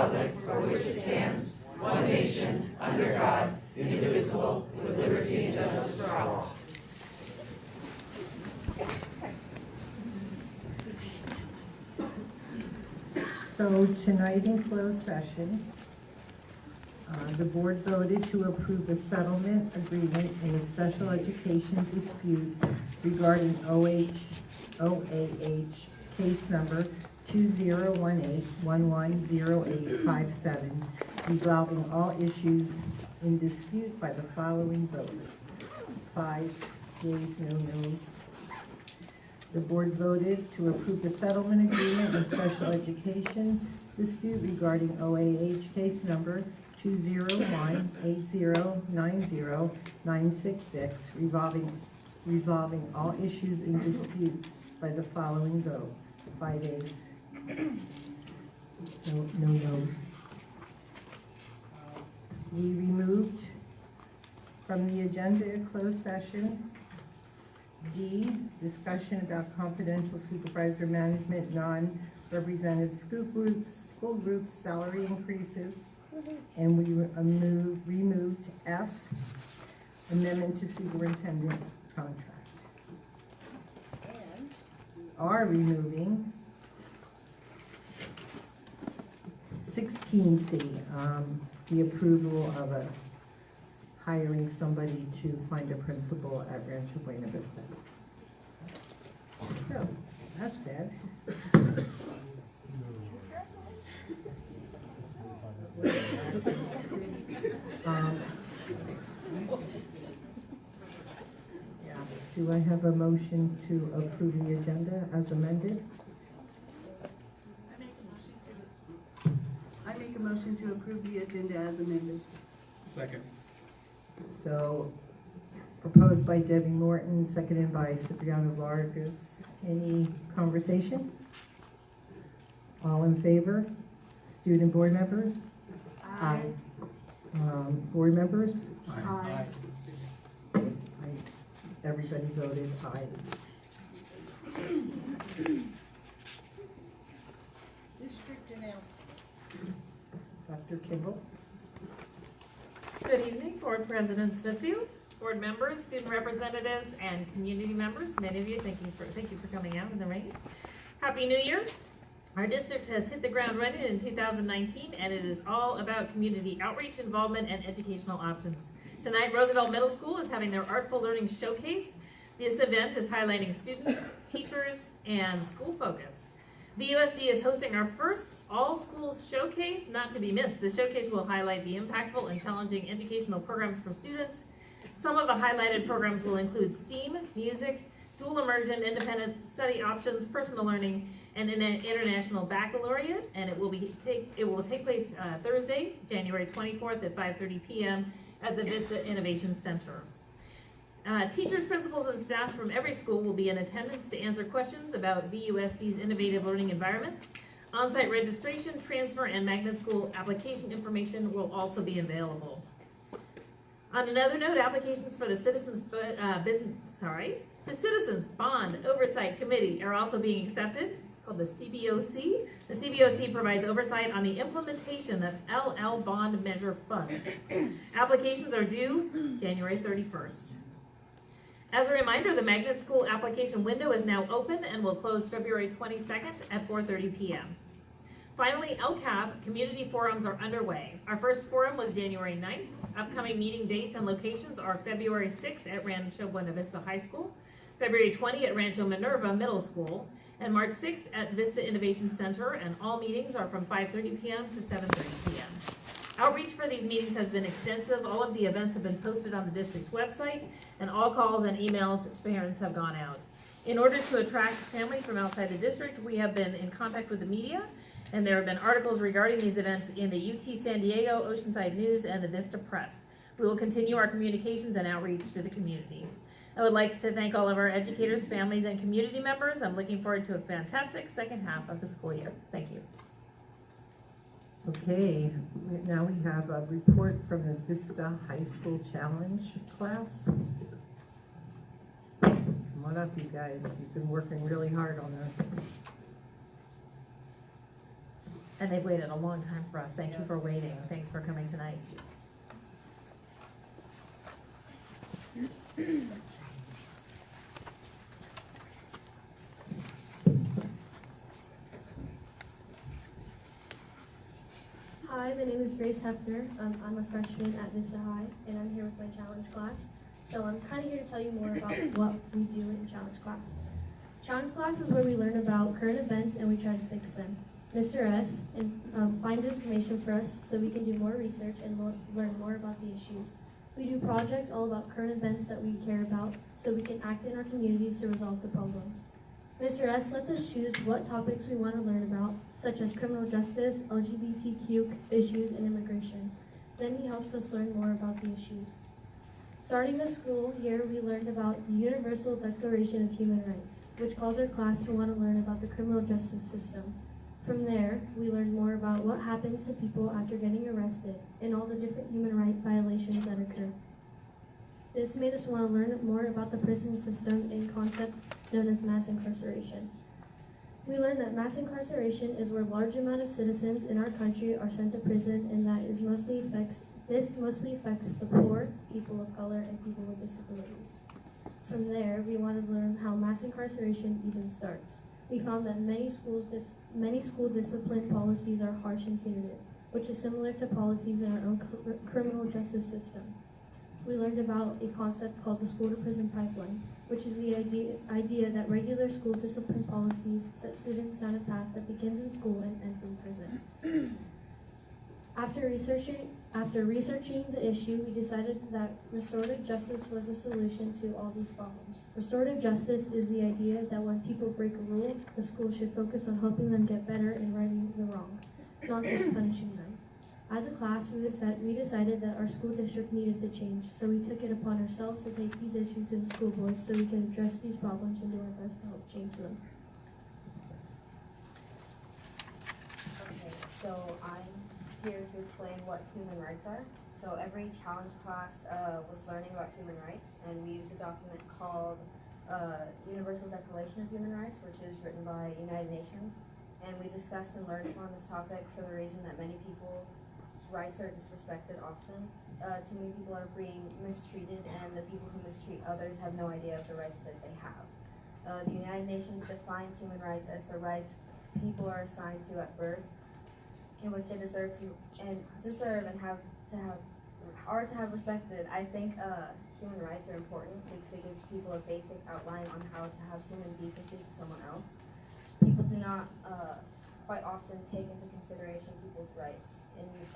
republic for which it stands, one nation, under God, indivisible, with liberty and justice for all. So tonight in closed session, the board voted to approve a settlement agreement in a special education dispute regarding OAH case number 2018-110857, resolving all issues in dispute by the following votes: 5 yeas, no nos. The board voted to approve the settlement agreement in special education dispute regarding OAH case number 201-8090966, resolving all issues in dispute by the following vote: 5 yeas, no nos. We removed from the agenda a closed session D, discussion about confidential supervisor management, non-represented school groups salary increases, and we removed F, amendment to superintendent contract. And we are removing 16C, the approval of hiring somebody to find a principal at Rancho Buena Vista. So, that said, do I have a motion to approve the agenda as amended? I make a motion to approve the agenda as amended. Second. So, proposed by Debbie Morton, seconded by Cipriano Vargas. Any conversation? All in favor? Student board members? Aye. Board members? Aye. Everybody voted aye. District announcement. Dr. Kimball? Good evening, Board President Smithfield, board members, student representatives, and community members. Many of you, thank you for coming out in the rain. Happy New Year. Our district has hit the ground running in 2019, and it is all about community outreach, involvement, and educational options. Tonight, Roosevelt Middle School is having their Artful Learning Showcase. This event is highlighting students, teachers, and school focus. VUSD is hosting our first all-schools showcase, not to be missed. The showcase will highlight the impactful and challenging educational programs for students. Some of the highlighted programs will include STEAM, music, dual immersion, independent study options, personal learning, and an international baccalaureate. And it will take place Thursday, January 24th at 5:30 p.m. at the Vista Innovation Center. Teachers, principals, and staff from every school will be in attendance to answer questions about VUSD's innovative learning environments. On-site registration, transfer, and magnet school application information will also be available. On another note, applications for the Citizens Bond Oversight Committee are also being accepted. It's called the CBOC. The CBOC provides oversight on the implementation of LL bond measure funds. Applications are due January 31st. As a reminder, the magnet school application window is now open and will close February 22nd at 4:30 p.m. Finally, LCAP community forums are underway. Our first forum was January 9th. Upcoming meeting dates and locations are February 6th at Rancho Buena Vista High School, February 20 at Rancho Minerva Middle School, and March 6th at Vista Innovation Center, and all meetings are from 5:30 p.m. to 7:30 p.m. Outreach for these meetings has been extensive. All of the events have been posted on the district's website, and all calls and emails to parents have gone out. In order to attract families from outside the district, we have been in contact with the media, and there have been articles regarding these events in the UT San Diego, Oceanside News, and the Vista Press. We will continue our communications and outreach to the community. I would like to thank all of our educators, families, and community members. I'm looking forward to a fantastic second half of the school year. Thank you. Okay, now we have a report from the Vista High School Challenge class. Come on up, you guys. You've been working really hard on this. And they've waited a long time for us. Thank you for waiting. Thanks for coming tonight. Hi, my name is Grace Hefner. I'm a freshman at VUSD High, and I'm here with my challenge class. So I'm kind of here to tell you more about what we do in challenge class. Challenge class is where we learn about current events and we try to fix them. Mr. S finds information for us so we can do more research and learn more about the issues. We do projects all about current events that we care about so we can act in our communities to resolve the problems. Mr. S lets us choose what topics we want to learn about, such as criminal justice, LGBTQ issues, and immigration. Then he helps us learn more about the issues. Starting the school year, we learned about the Universal Declaration of Human Rights, which calls our class to want to learn about the criminal justice system. From there, we learned more about what happens to people after getting arrested and all the different human rights violations that occur. This made us want to learn more about the prison system and concept known as mass incarceration. We learned that mass incarceration is where large amount of citizens in our country are sent to prison, and that this mostly affects the poor, people of color, and people with disabilities. From there, we wanted to learn how mass incarceration even starts. We found that many school discipline policies are harsh and punitive, which is similar to policies in our own criminal justice system. We learned about a concept called the school-to-prison pipeline, which is the idea that regular school discipline policies set students down a path that begins in school and ends in prison. After researching the issue, we decided that restorative justice was a solution to all these problems. Restorative justice is the idea that when people break a rule, the school should focus on helping them get better and righting the wrong, not just punishing them. As a class, we decided that our school district needed to change, so we took it upon ourselves to take these issues to the school board so we can address these problems and do our best to help change them. Okay, so I'm here to explain what human rights are. So every challenge class was learning about human rights, and we used a document called Universal Declaration of Human Rights, which is written by United Nations. And we discussed and learned upon this topic for the reason that many people's rights are disrespected often. Too many people are being mistreated, and the people who mistreat others have no idea of the rights that they have. The United Nations defines human rights as the rights people are assigned to at birth, in which they deserve and have respected. I think human rights are important because it gives people a basic outline on how to have human decency to someone else. People do not quite often take into consideration people's rights.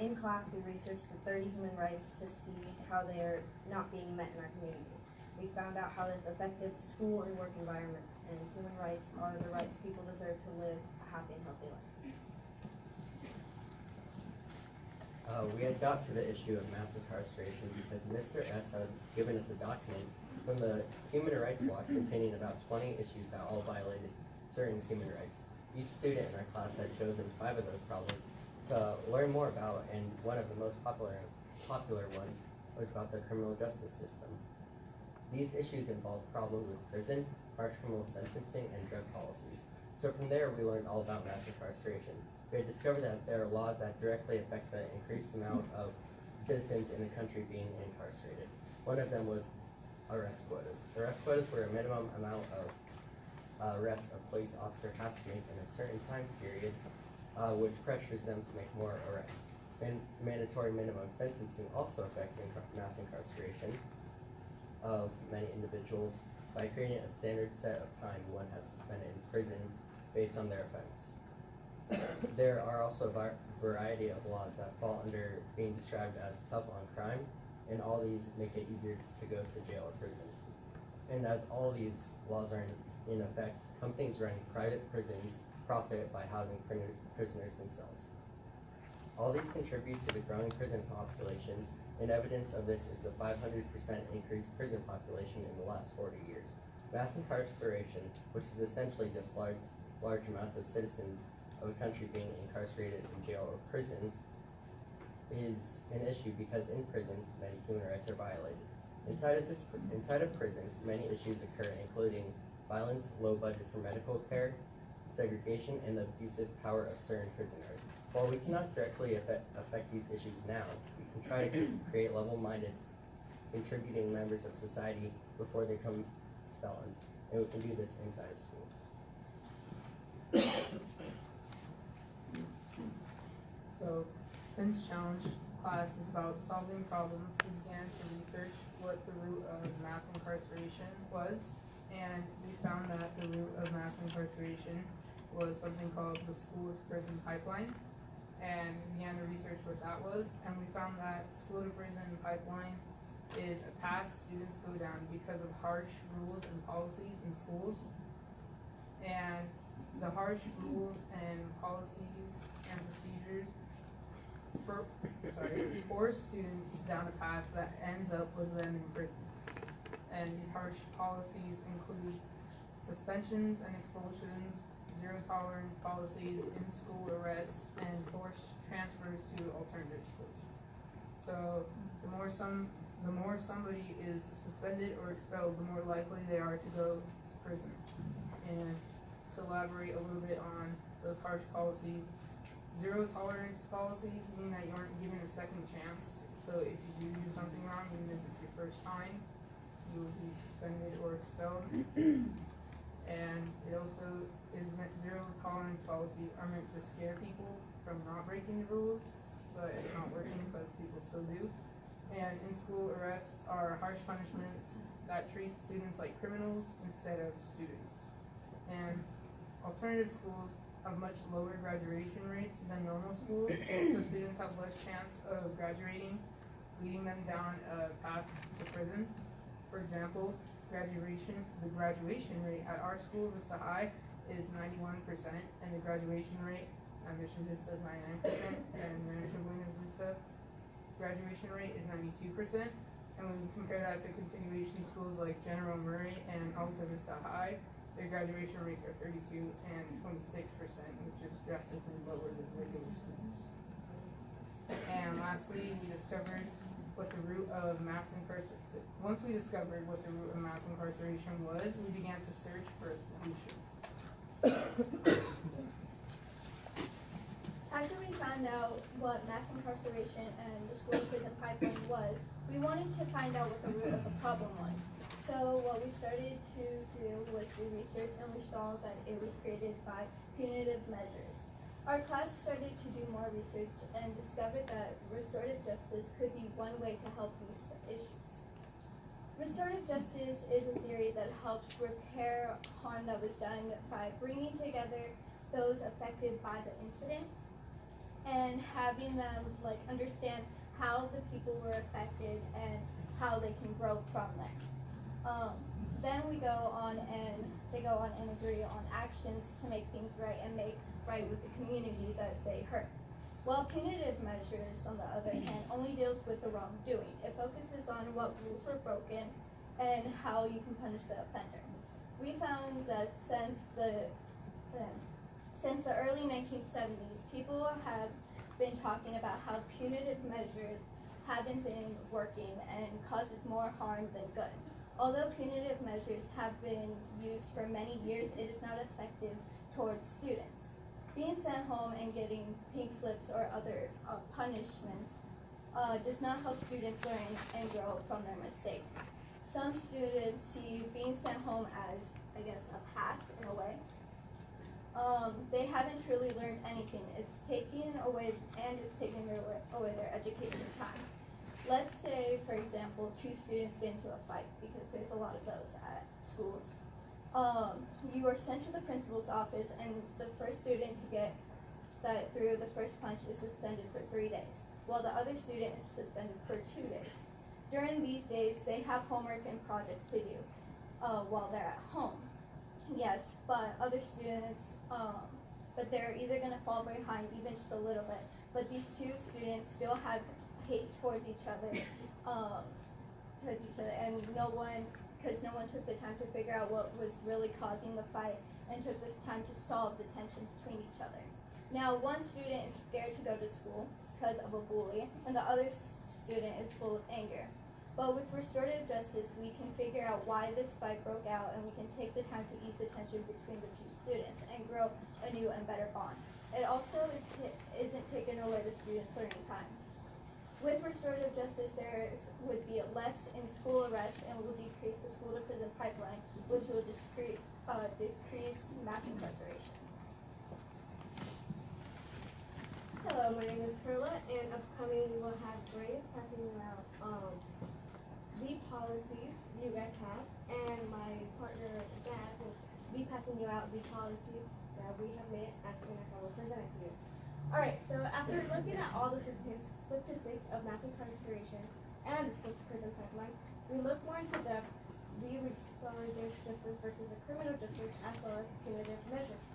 In class, we researched the 30 human rights to see how they are not being met in our community. We found out how this affected school and work environments, and human rights are the rights people deserve to live a happy and healthy life. We had got to the issue of mass incarceration because Mr. S had given us a document from the Human Rights Watch containing about 20 issues that all violated certain human rights. Each student in our class had chosen 5 of those problems to learn more about, and one of the most popular ones was about the criminal justice system. These issues involved problems with prison, harsh criminal sentencing, and drug policies. So from there, we learned all about mass incarceration. We had discovered that there are laws that directly affect the increased amount of citizens in the country being incarcerated. One of them was arrest quotas. Arrest quotas were a minimum amount of arrests a police officer has to make in a certain time period, which pressures them to make more arrests. Mandatory minimum sentencing also affects mass incarceration of many individuals by creating a standard set of time one has to spend in prison based on their offense. There are also a variety of laws that fall under being described as tough on crime, and all these make it easier to go to jail or prison. And as all these laws are in effect, companies running private prisons profit by housing prisoners themselves. All these contribute to the growing prison populations, and evidence of this is the 500% increased prison population in the last 40 years. Mass incarceration, which is essentially just large amounts of citizens of a country being incarcerated in jail or prison, is an issue because in prison, many human rights are violated. Inside of prisons, many issues occur, including violence, low budget for medical care, segregation, and the abusive power of certain prisoners. While we cannot directly affect these issues now, we can try to create level-minded, contributing members of society before they become felons, and we can do this inside of school. So, since challenge class is about solving problems, we began to research what the root of mass incarceration was, and we found that the root of mass incarceration was something called the school to prison pipeline, and we began to research what that was, and we found that school to prison pipeline is a path students go down because of harsh rules and policies in schools, and the harsh rules and policies and procedures force students down a path that ends up with them in prison. And these harsh policies include suspensions and expulsions, zero tolerance policies, in-school arrests, and forced transfers to alternative schools. So the more somebody is suspended or expelled, the more likely they are to go to prison. And to elaborate a little bit on those harsh policies, zero tolerance policies mean that you aren't given a second chance. So if you do something wrong, even if it's your first time, you will be suspended or expelled. And it also is zero tolerance policies are meant to scare people from not breaking the rules, but it's not working because people still do. And in-school arrests are harsh punishments that treat students like criminals instead of students. And alternative schools have much lower graduation rates than normal schools, so students have less chance of graduating, leading them down a path to prison. For example, the graduation rate at our school, Vista High, is 91%, and the graduation rate at Mission Vista is 99%, and Mission Buena Vista graduation rate is 92%. And when we compare that to continuation schools like General Murray and Alta Vista High, their graduation rates are 32 and 26%, which is drastically lower than regular schools. And lastly, we discovered what the root of mass incarceration. Once we discovered what the root of mass incarceration was, we began to search for a solution. After we found out what mass incarceration and the school to prison pipeline was, we wanted to find out what the root of the problem was. So what we started to do was do research, and we saw that it was created by punitive measures. Our class started to do more research and discovered that restorative justice could be one way to help these issues. Restorative justice is a theory that helps repair harm that was done by bringing together those affected by the incident and having them understand how the people were affected and how they can grow from there. Then they go on and agree on actions to make things right and make right with the community that they hurt. While punitive measures, on the other hand, only deals with the wrongdoing. It focuses on what rules were broken and how you can punish the offender. We found that since the early 1970s, people have been talking about how punitive measures haven't been working and causes more harm than good. Although punitive measures have been used for many years, it is not effective towards students. Being sent home and getting pink slips or other punishments does not help students learn and grow from their mistake. Some students see being sent home as, I guess, a pass in a way. They haven't truly learned anything. It's taking away their education time. Let's say, for example, two students get into a fight, because there's a lot of those at schools. You are sent to the principal's office, and the first student to get that through the first punch is suspended for 3 days, while the other student is suspended for 2 days. During these days, they have homework and projects to do while they're at home. Yes, but other students, but they're either going to fall behind even just a little bit. But these two students still have hate towards each other, and because no one took the time to figure out what was really causing the fight and took this time to solve the tension between each other. Now, one student is scared to go to school because of a bully, and the other student is full of anger. But with restorative justice, we can figure out why this fight broke out, and we can take the time to ease the tension between the two students and grow a new and better bond. It also isn't taking away the students' learning time. With restorative justice, there would be less in-school arrests and will decrease the school-to-prison pipeline, which will decrease mass incarceration. Hello, my name is Perla, and upcoming we will have Grace passing around the policies you guys have, and my partner Dad will be passing you out the policies that we have made as soon as I will present it to you. Alright, so after looking at all the statistics of mass incarceration and the school-to-prison pipeline, we look more into depth the restorative justice versus the criminal justice as well as punitive measures.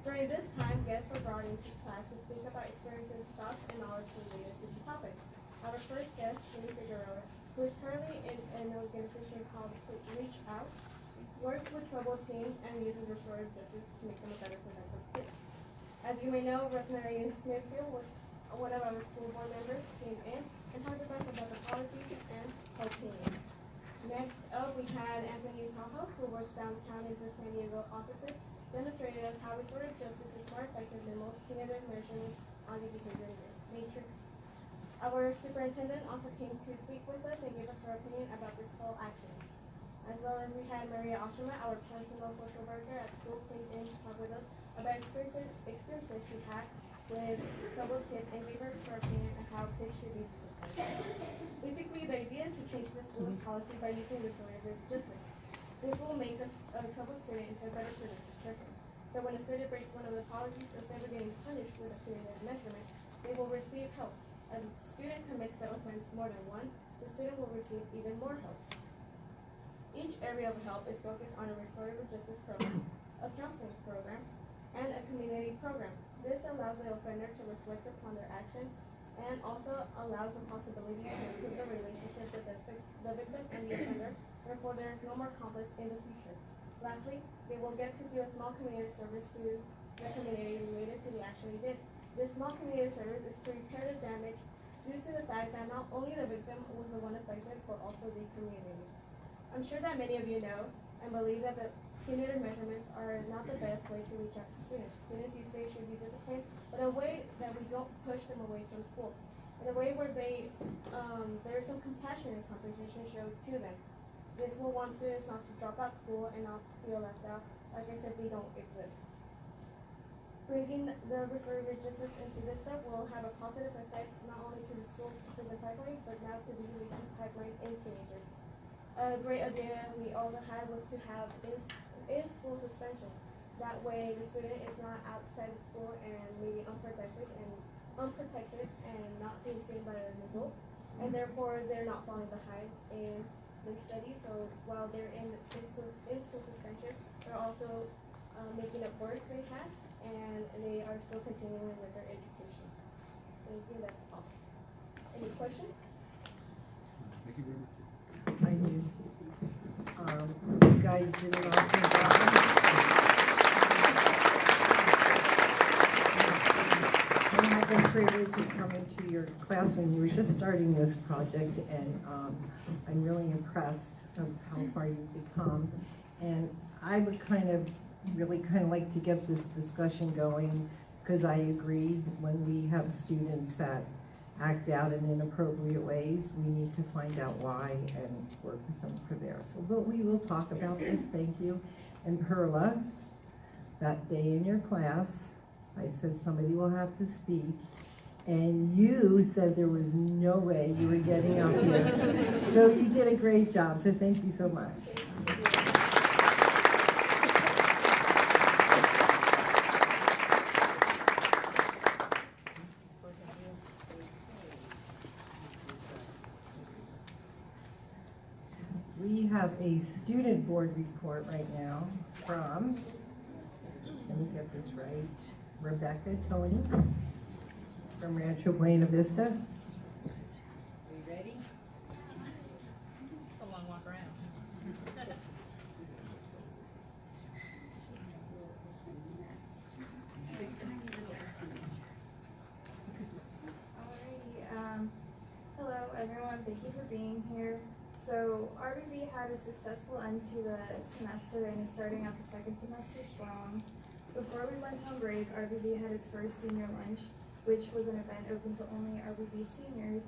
During this time, guests were brought into class to speak about experiences, thoughts, and knowledge related to the topic. Our first guest, Jenny Figueroa, who is currently in an organization called Reach Out, works with troubled teens and uses restorative justice to make them a better preventative kid. As you may know, Rosemary Smithfield was one of our school board members, came in and talked with us about the policies and opinion. Next up, we had Anthony Saho, who works downtown in the San Diego offices, demonstrated us how restorative justice is more effective than most punitive measures on the behavior matrix. Our superintendent also came to speak with us and give us her opinion about this whole action. As well as we had Maria Oshima, our personal social worker at school, came in to talk with us about experiences she had with troubled kids and gave us her opinion on how kids should be disciplined. Basically, the idea is to change the school's policy by using restorative justice. This will make a troubled student into a better person. So when a student breaks one of the policies, instead of getting punished with a punitive measurement, they will receive help. As a student commits the offense more than once, the student will receive even more help. Each area of help is focused on a restorative justice program, a counseling program, and a community program. This allows the offender to reflect upon their action and also allows the possibility to improve the relationship with the victim and the offender. Therefore, there is no more conflict in the future. Lastly, they will get to do a small community service to the community related to the action they did. This small community service is to repair the damage due to the fact that not only the victim was the one affected, but also the community. I'm sure that many of you know and believe that the punitive measurements are not the best way to reach out to students. Students these days should be disciplined, but in a way that we don't push them away from school. In a way where there is some compassion and comprehension shown to them. This will want students not to drop out school and not feel left out. Like I said, they don't exist. Bringing the restorative justice into this step will have a positive effect not only to the school to prison pipeline, but now to the rehab pipeline in teenagers. A great idea we also had was to have in-school suspensions. That way the student is not outside of school and maybe unprotected and not being seen by an adult, and therefore they're not falling behind in their studies. So while they're in school suspension, they're also making up work they had, and they are still continuing with their education. Thank you, that's all. Any questions? Thank you very much. I do. You guys did an awesome job. I had the privilege of coming to your class when you were just starting this project, and I'm really impressed of how far you've become. And I would really like to get this discussion going, because I agree, when we have students that act out in inappropriate ways, we need to find out why and work with them for there. So we will talk about this. Thank you. And Perla, that day in your class, I said somebody will have to speak, and you said there was no way you were getting up here. So you did a great job, so thank you so much. We have a student board report right now from, let me get this right, Rebecca Tony from Rancho Buena Vista. Are you ready? It's a long walk around. Alrighty, hello everyone, thank you for being here. So RBB had a successful end to the semester and is starting out the second semester strong. Before we went on break, RBB had its first senior lunch, which was an event open to only RBB seniors,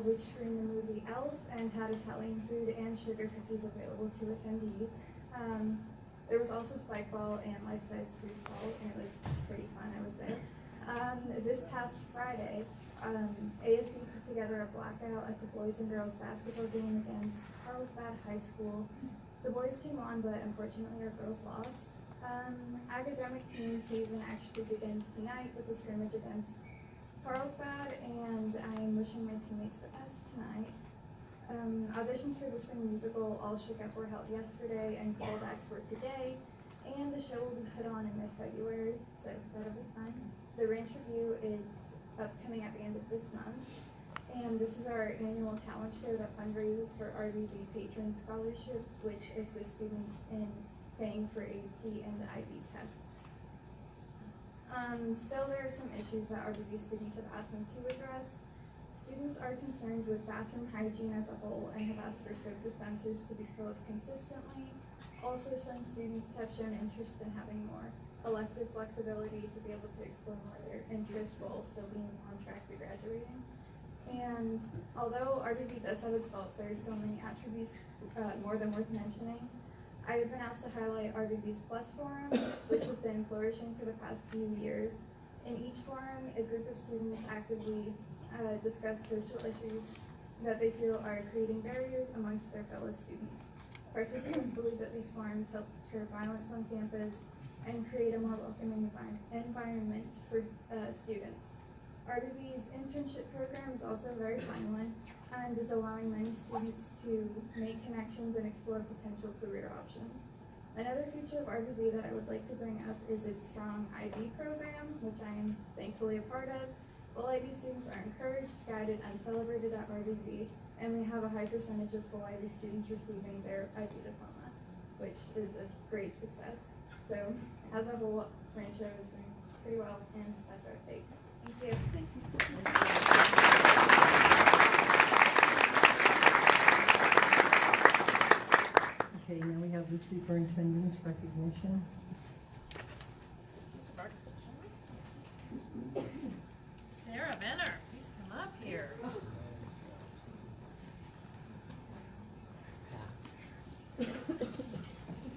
which screened the movie Elf and had Italian food and sugar cookies available to attendees. There was also spike ball and life-size foosball, and it was pretty fun. I was there. This past Friday, ASB put together a blackout at the boys and girls basketball game against Carlsbad High School. The boys team won, but unfortunately our girls lost. Academic team season actually begins tonight with the scrimmage against Carlsbad, and I am wishing my teammates the best tonight. Auditions for the spring musical All Shook Up were held yesterday, and callbacks were today, and the show will be put on in mid-February, so that'll be fun. The Ranch Review is upcoming at the end of this month, and this is our annual talent show that fundraises for RBB patron scholarships, which assist students in paying for AP and the IB tests. Still, there are some issues that RBB students have asked me to address. Students are concerned with bathroom hygiene as a whole and have asked for soap dispensers to be filled consistently. Also, some students have shown interest in having more elective flexibility to be able to explore more of their interests while still being on track to graduating. And although RBB does have its faults, there are so many attributes more than worth mentioning. I have been asked to highlight RBB's Plus Forum, which has been flourishing for the past few years. In each forum, a group of students actively discuss social issues that they feel are creating barriers amongst their fellow students. Participants believe that these forums help deter violence on campus and create a more welcoming environment for students. RBB's internship program is also a very fun one and is allowing many students to make connections and explore potential career options. Another feature of RBB that I would like to bring up is its strong IB program, which I am thankfully a part of. All IB students are encouraged, guided, and celebrated at RBB, and we have a high percentage of full IB students receiving their IB diploma, which is a great success. So, as a whole, Rancho is doing pretty well, and that's our update. Thank you. Thank you. Okay, now we have the superintendent's recognition. Mr. Barks, Sarah Benner, please come up here.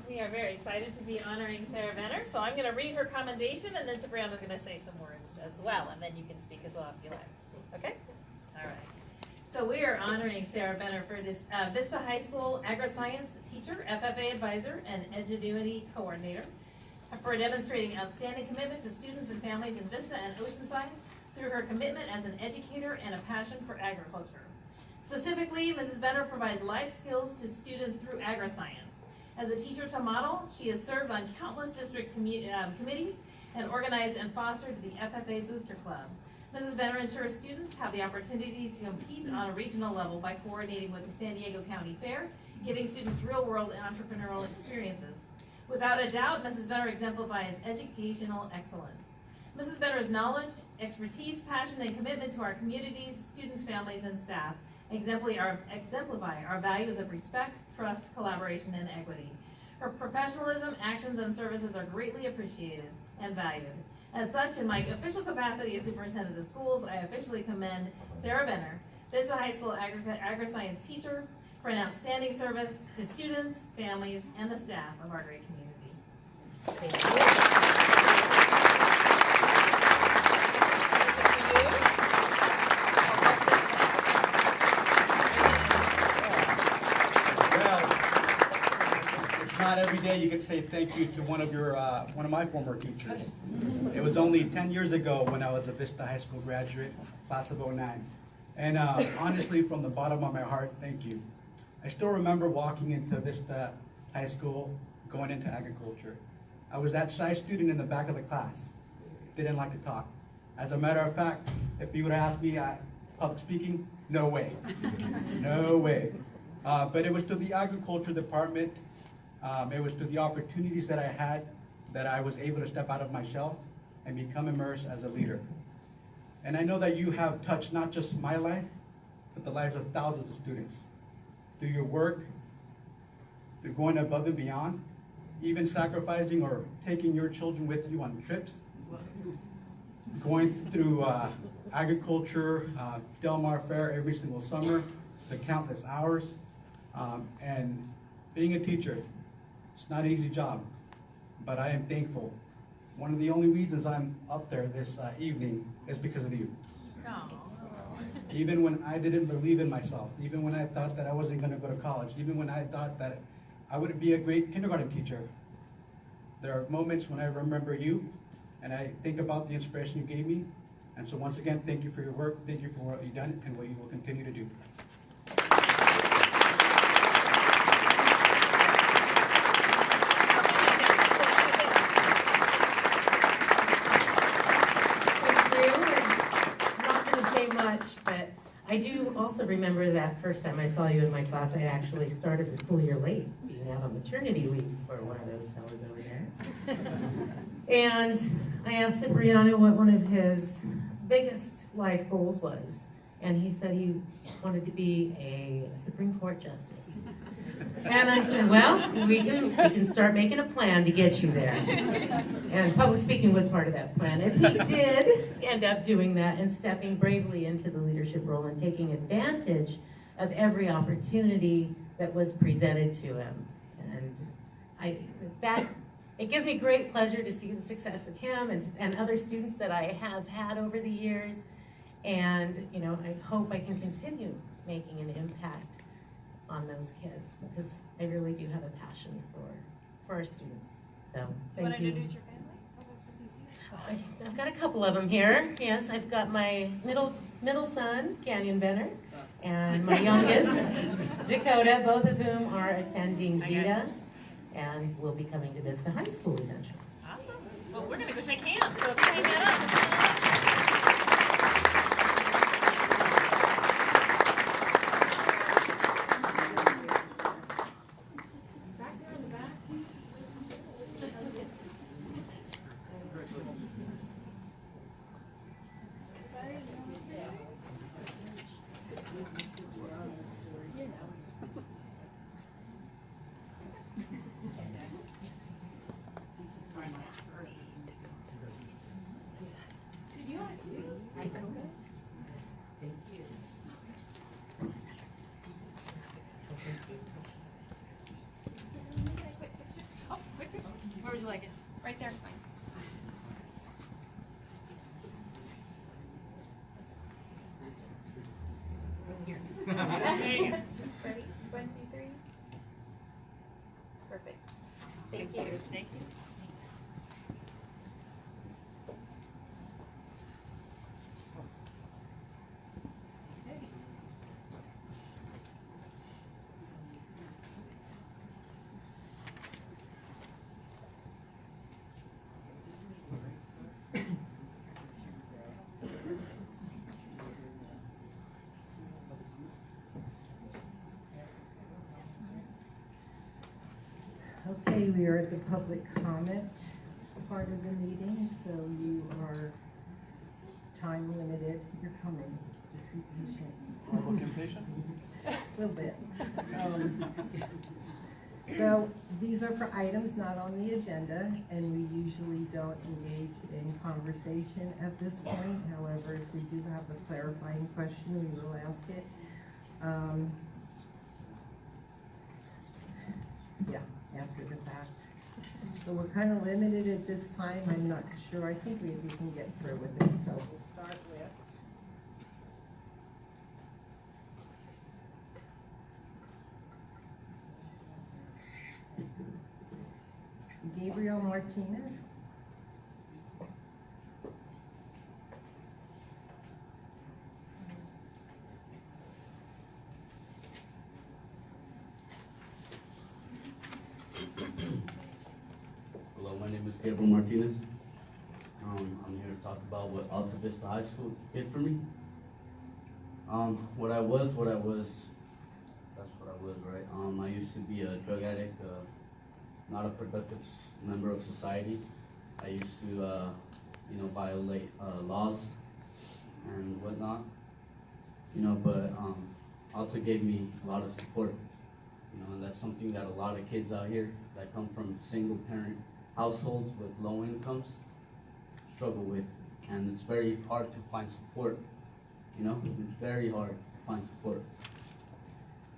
We are very excited to be honoring Sarah Benner, so I'm going to read her commendation, and then Sabrina's going to say some words as well, and then you can speak as well if you like. Okay? All right. So we are honoring Sarah Benner for this Vista High School Agri-Science teacher, FFA advisor, and Edgenuity coordinator, for demonstrating outstanding commitment to students and families in Vista and Oceanside through her commitment as an educator and a passion for agriculture. Specifically, Mrs. Benner provides life skills to students through agri-science. As a teacher to model, she has served on countless district committees and organized and fostered the FFA Booster Club. Mrs. Benner ensures students have the opportunity to compete on a regional level by coordinating with the San Diego County Fair, giving students real-world entrepreneurial experiences. Without a doubt, Mrs. Benner exemplifies educational excellence. Mrs. Benner's knowledge, expertise, passion, and commitment to our communities, students, families, and staff exemplify our values of respect, trust, collaboration, and equity. Her professionalism, actions, and services are greatly appreciated and valued. As such, in my official capacity as superintendent of schools, I officially commend Sarah Benner, Vista High School agri-science teacher, for an outstanding service to students, families, and the staff of our great community. Thank you. Not every day you get to say thank you to one of my former teachers. It was only 10 years ago when I was a Vista High School graduate, class of '09. And honestly, from the bottom of my heart, thank you. I still remember walking into Vista High School, going into agriculture. I was that shy student in the back of the class, didn't like to talk. As a matter of fact, if you would ask me public speaking, no way, no way. But it was to the agriculture department. It was to the opportunities that I had that I was able to step out of my shell and become immersed as a leader. And I know that you have touched not just my life, but the lives of thousands of students. Through your work, through going above and beyond, even sacrificing or taking your children with you on trips, going through agriculture, Del Mar Fair every single summer, the countless hours, and being a teacher. It's not an easy job, but I am thankful. One of the only reasons I'm up there this evening is because of you. Even when I didn't believe in myself, even when I thought that I wasn't going to go to college, even when I thought that I wouldn't be a great kindergarten teacher, there are moments when I remember you and I think about the inspiration you gave me. And so once again, thank you for your work, thank you for what you've done and what you will continue to do. But I do also remember that first time I saw you in my class, I actually started the school year late, being out on maternity leave for one of those fellows over there. And I asked Cipriano what one of his biggest life goals was. And he said he wanted to be a Supreme Court justice. And I said, well, we can start making a plan to get you there. And public speaking was part of that plan. And he did end up doing that and stepping bravely into the leadership role and taking advantage of every opportunity that was presented to him. And it gives me great pleasure to see the success of him and other students that I have had over the years. And I hope I can continue making an impact on those kids, because I really do have a passion for our students. So thank you. Introduce your family? Sounds like somebody's here. I've got a couple of them here. Yes, I've got my middle son, Canyon Benner, and my youngest, Dakota, both of whom are attending VITA and will be coming to Vista High School eventually. Awesome. Well, we're going to go shake hands. So if you hang that up. Where would you like it? Right there's fine. Here. There you go. Ready? 1, 2, 3. Perfect. Thank you. Thank you. Okay, we are at the public comment part of the meeting, so you are time limited. You're coming. Just be patient. I'm looking patient. A little bit. So these are for items not on the agenda, and we usually don't engage in conversation at this point. However, if we do have a clarifying question, we will ask it. Yeah, after the fact. So we're kind of limited at this time. I'm not sure. I think we can get through with it. So we'll start with Gabriel Martinez. Hello, my name is Gabriel Martinez. I'm here to talk about what Alta Vista High School did for me. What I was, that's what I was, right? I used to be a drug addict, not a productive member of society. I used to, violate laws and whatnot, but Alta gave me a lot of support. You know, and that's something that a lot of kids out here that come from single parent households with low incomes struggle with. And it's very hard to find support. You know, it's very hard to find support.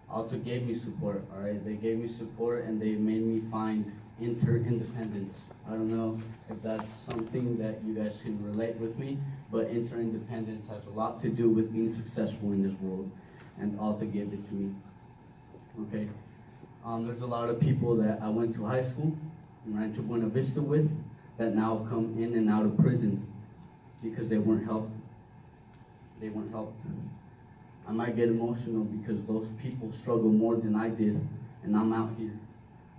Alta gave me support, all right? They gave me support and they made me find interdependence. I don't know if that's something that you guys can relate with me, but interdependence has a lot to do with being successful in this world, and Alta gave it to me, okay? There's a lot of people that I went to high school in Rancho Buena Vista with that now come in and out of prison because they weren't helped. They weren't helped. I might get emotional because those people struggle more than I did, and I'm out here.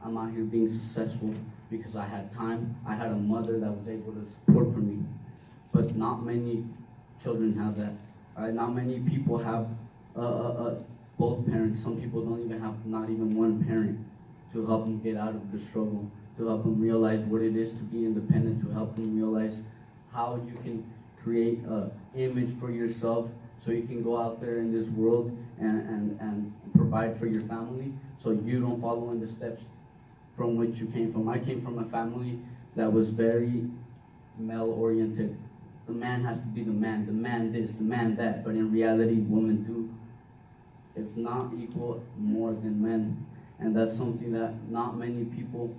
I'm out here being successful because I had time. I had a mother that was able to support for me. But not many children have that. All right? Not many people have both parents. Some people don't even have not even one parent to help them get out of the struggle, to help them realize what it is to be independent, to help them realize how you can create an image for yourself so you can go out there in this world and provide for your family so you don't follow in the steps from which you came from. I came from a family that was very male-oriented. The man has to be the man this, the man that, but in reality, women do, if not equal, more than men. And that's something that not many people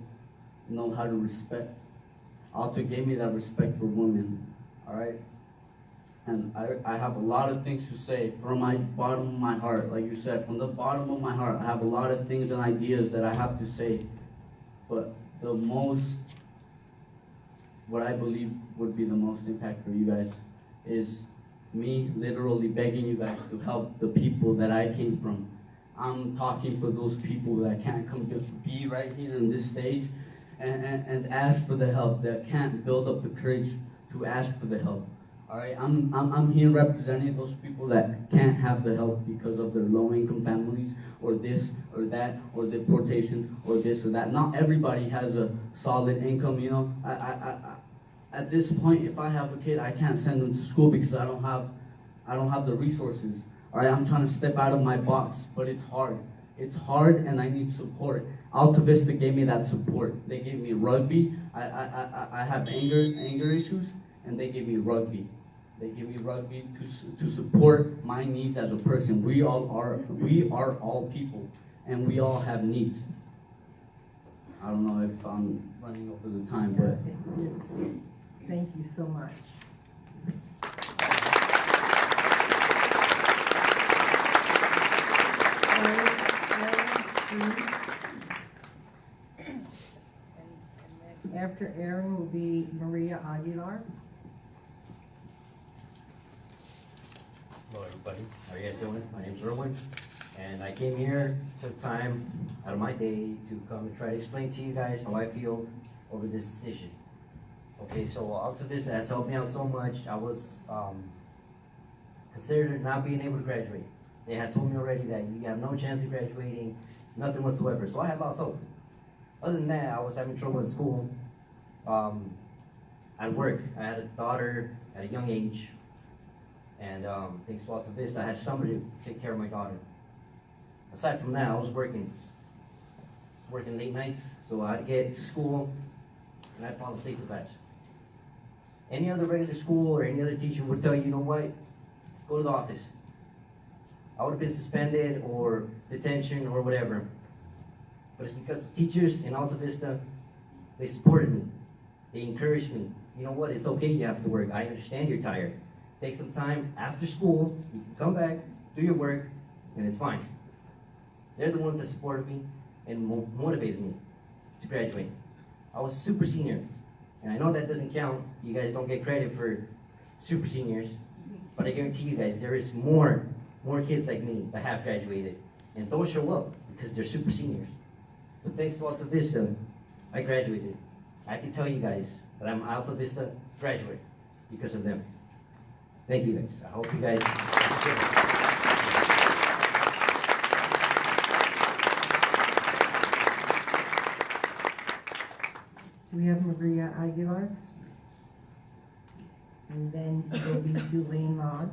know how to respect. Alta gave me that respect for women, all right? And I have a lot of things to say from my bottom of my heart. Like you said, from the bottom of my heart, I have a lot of things and ideas that I have to say. But the most, what I believe would be the most impact for you guys is me literally begging you guys to help the people that I came from. I'm talking for those people that can't come to be right here in this stage and ask for the help, that can't build up the courage to ask for the help. All right, I'm here representing those people that can't have the help because of their low-income families, or this, or that, or deportation, or this or that. Not everybody has a solid income, you know. At this point, if I have a kid, I can't send them to school because I don't have the resources. All right, I'm trying to step out of my box, but it's hard. It's hard, and I need support. Alta Vista gave me that support. They gave me rugby. I have anger issues, and they gave me rugby. They give me rugby to support my needs as a person. We are all people, and we all have needs. I don't know if I'm running over the time, but thank you so much. After Aaron will be Maria Aguilar. Hello everybody, how are you guys doing? My name's Erwin, and I came here, took time out of my day to come and try to explain to you guys how I feel over this decision. Okay, so Alta Vista has helped me out so much. I was considered not being able to graduate. They had told me already that you have no chance of graduating, nothing whatsoever, so I had lost hope. Other than that, I was having trouble in school. At work, I had a daughter at a young age, and thanks to Alta Vista, I had somebody to take care of my daughter. Aside from that, I was working late nights, so I'd get to school, and I'd fall asleep at batch. Any other regular school or any other teacher would tell you, you know what, go to the office. I would have been suspended or detention or whatever. But it's because of teachers in Alta Vista, they supported me. They encouraged me. You know what, it's okay you have to work. I understand you're tired. Take some time after school, you can come back, do your work, and it's fine. They're the ones that supported me and motivated me to graduate. I was a super senior, and I know that doesn't count. You guys don't get credit for super seniors, but I guarantee you guys, there is more kids like me that have graduated and don't show up because they're super seniors. But thanks to Alta Vista, I graduated. I can tell you guys that I'm an Alta Vista graduate because of them. Thank you guys. I hope you guys. Do we have Maria Aguilar? And then it will be Julaine Lodge.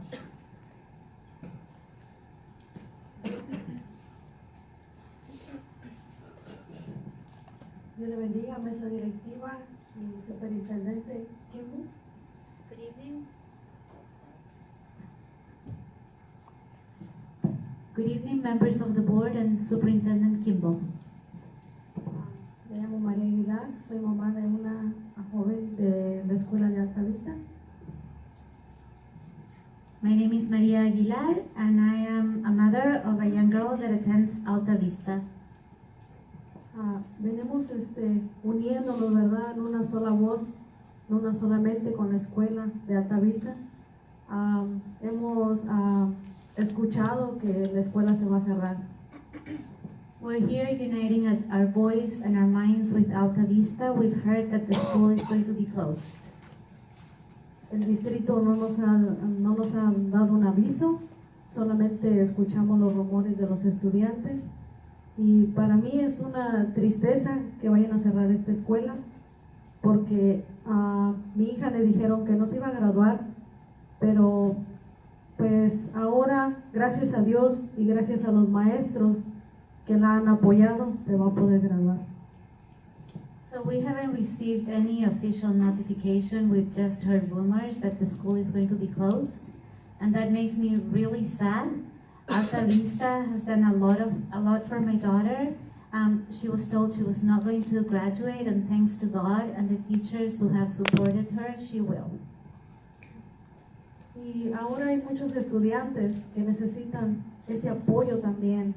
Dios le bendiga, mesa directiva y superintendente Kimbo. Good evening. Good evening, members of the board and Superintendent Kimball. Me llamo María Aguilar, soy mamá de una joven de la escuela de Alta Vista. My name is Maria Aguilar, and I am a mother of a young girl that attends Alta Vista. Venimos uniéndonos, ¿verdad?, en una sola voz, en una sola mente con la escuela de Alta Vista. Hemos escuchado que la escuela se va a cerrar. We're here uniting our voice and our minds with Alta Vista. We've heard that the school is going to be closed. El distrito no nos ha dado un aviso, solamente escuchamos los rumores de los estudiantes. Y para mí es una tristeza que vayan a cerrar esta escuela, porque a mi hija le dijeron que no se iba a graduar, pero pues ahora, gracias a Dios y gracias a los maestros que la han apoyado, se va a poder graduar. So we haven't received any official notification. We've just heard rumors that the school is going to be closed, and that makes me really sad. Alta Vista has done a lot for my daughter. She was told she was not going to graduate, and thanks to God and the teachers who have supported her, she will. Y ahora hay muchos estudiantes que necesitan ese apoyo también.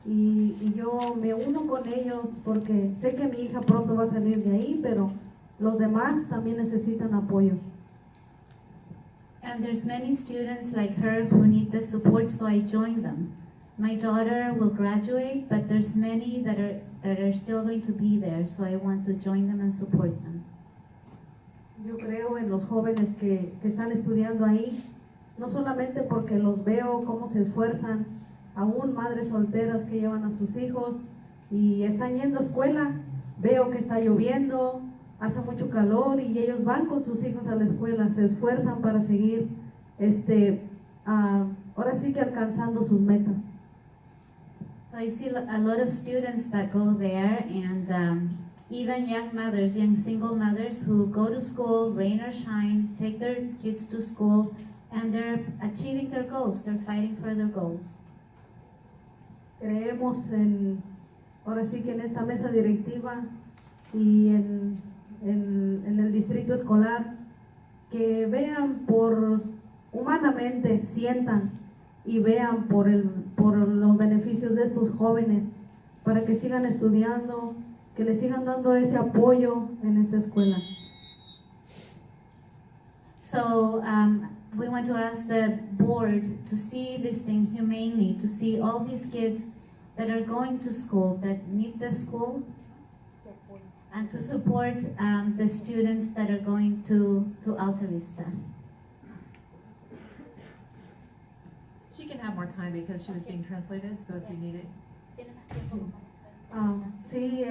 Y yo me uno con ellos porque sé que mi hija pronto va a salir de ahí, pero los demás también necesitan apoyo. And there's many students like her who need the support, so I joined them. My daughter will graduate, but there's many that are still going to be there, so I want to join them and support them. Yo creo en los jóvenes que están estudiando ahí, no solamente porque los veo cómo se esfuerzan, aún madres solteras que llevan a sus hijos y están yendo a escuela, veo que está lloviendo, hace mucho calor y ellos van con sus hijos a la escuela, se esfuerzan para seguir, ahora sí que alcanzando sus metas. So I see a lot of students that go there, and even young mothers, young single mothers who go to school, rain or shine, take their kids to school, and they're achieving their goals, they're fighting for their goals. Creemos ahora sí que en esta mesa directiva y en el distrito escolar, que vean humanamente, sientan y vean por los beneficios de estos jóvenes, para que sigan estudiando, que les sigan dando ese apoyo en esta escuela. So we want to ask the board to see this thing humanely, to see all these kids that are going to school, that need the school, and to support the students that are going to Alta Vista. She can have more time because she was being translated, so if you need it. Sí,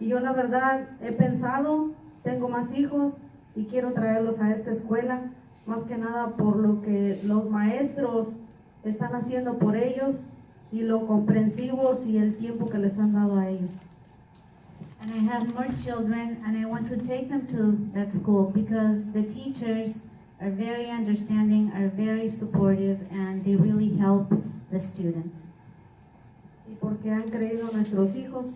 y yo la verdad he pensado, tengo más hijos y quiero traerlos a esta escuela, más que nada por lo que los maestros están haciendo por ellos y lo comprensivos y el tiempo que les han dado a ellos. And I have more children, and I want to take them to that school because the teachers are very understanding, are very supportive, and they really help the students. Y porque han creído nuestros hijos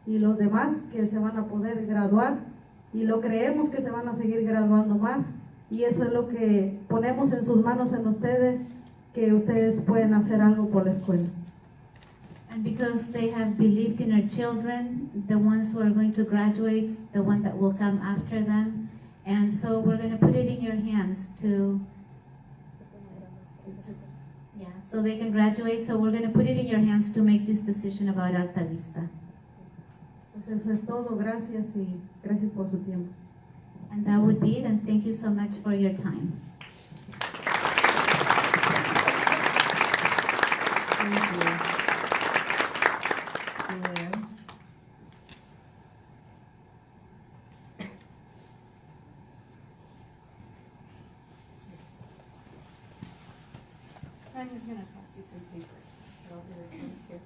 y los demás que se van a poder graduar, y lo creemos que se van a seguir graduando más, y eso es lo que ponemos en sus manos en ustedes, que ustedes pueden hacer algo por la escuela. And because they have believed in our children, the ones who are going to graduate, the one that will come after them, and so we're going to put it in your hands so they can graduate, so we're going to put it in your hands to make this decision about Alta Vista. Pues eso es todo, gracias y gracias por su tiempo. And that would be it, and thank you so much for your time. Thank you. Yeah. I'm just going to pass you some papers. I'll do it here.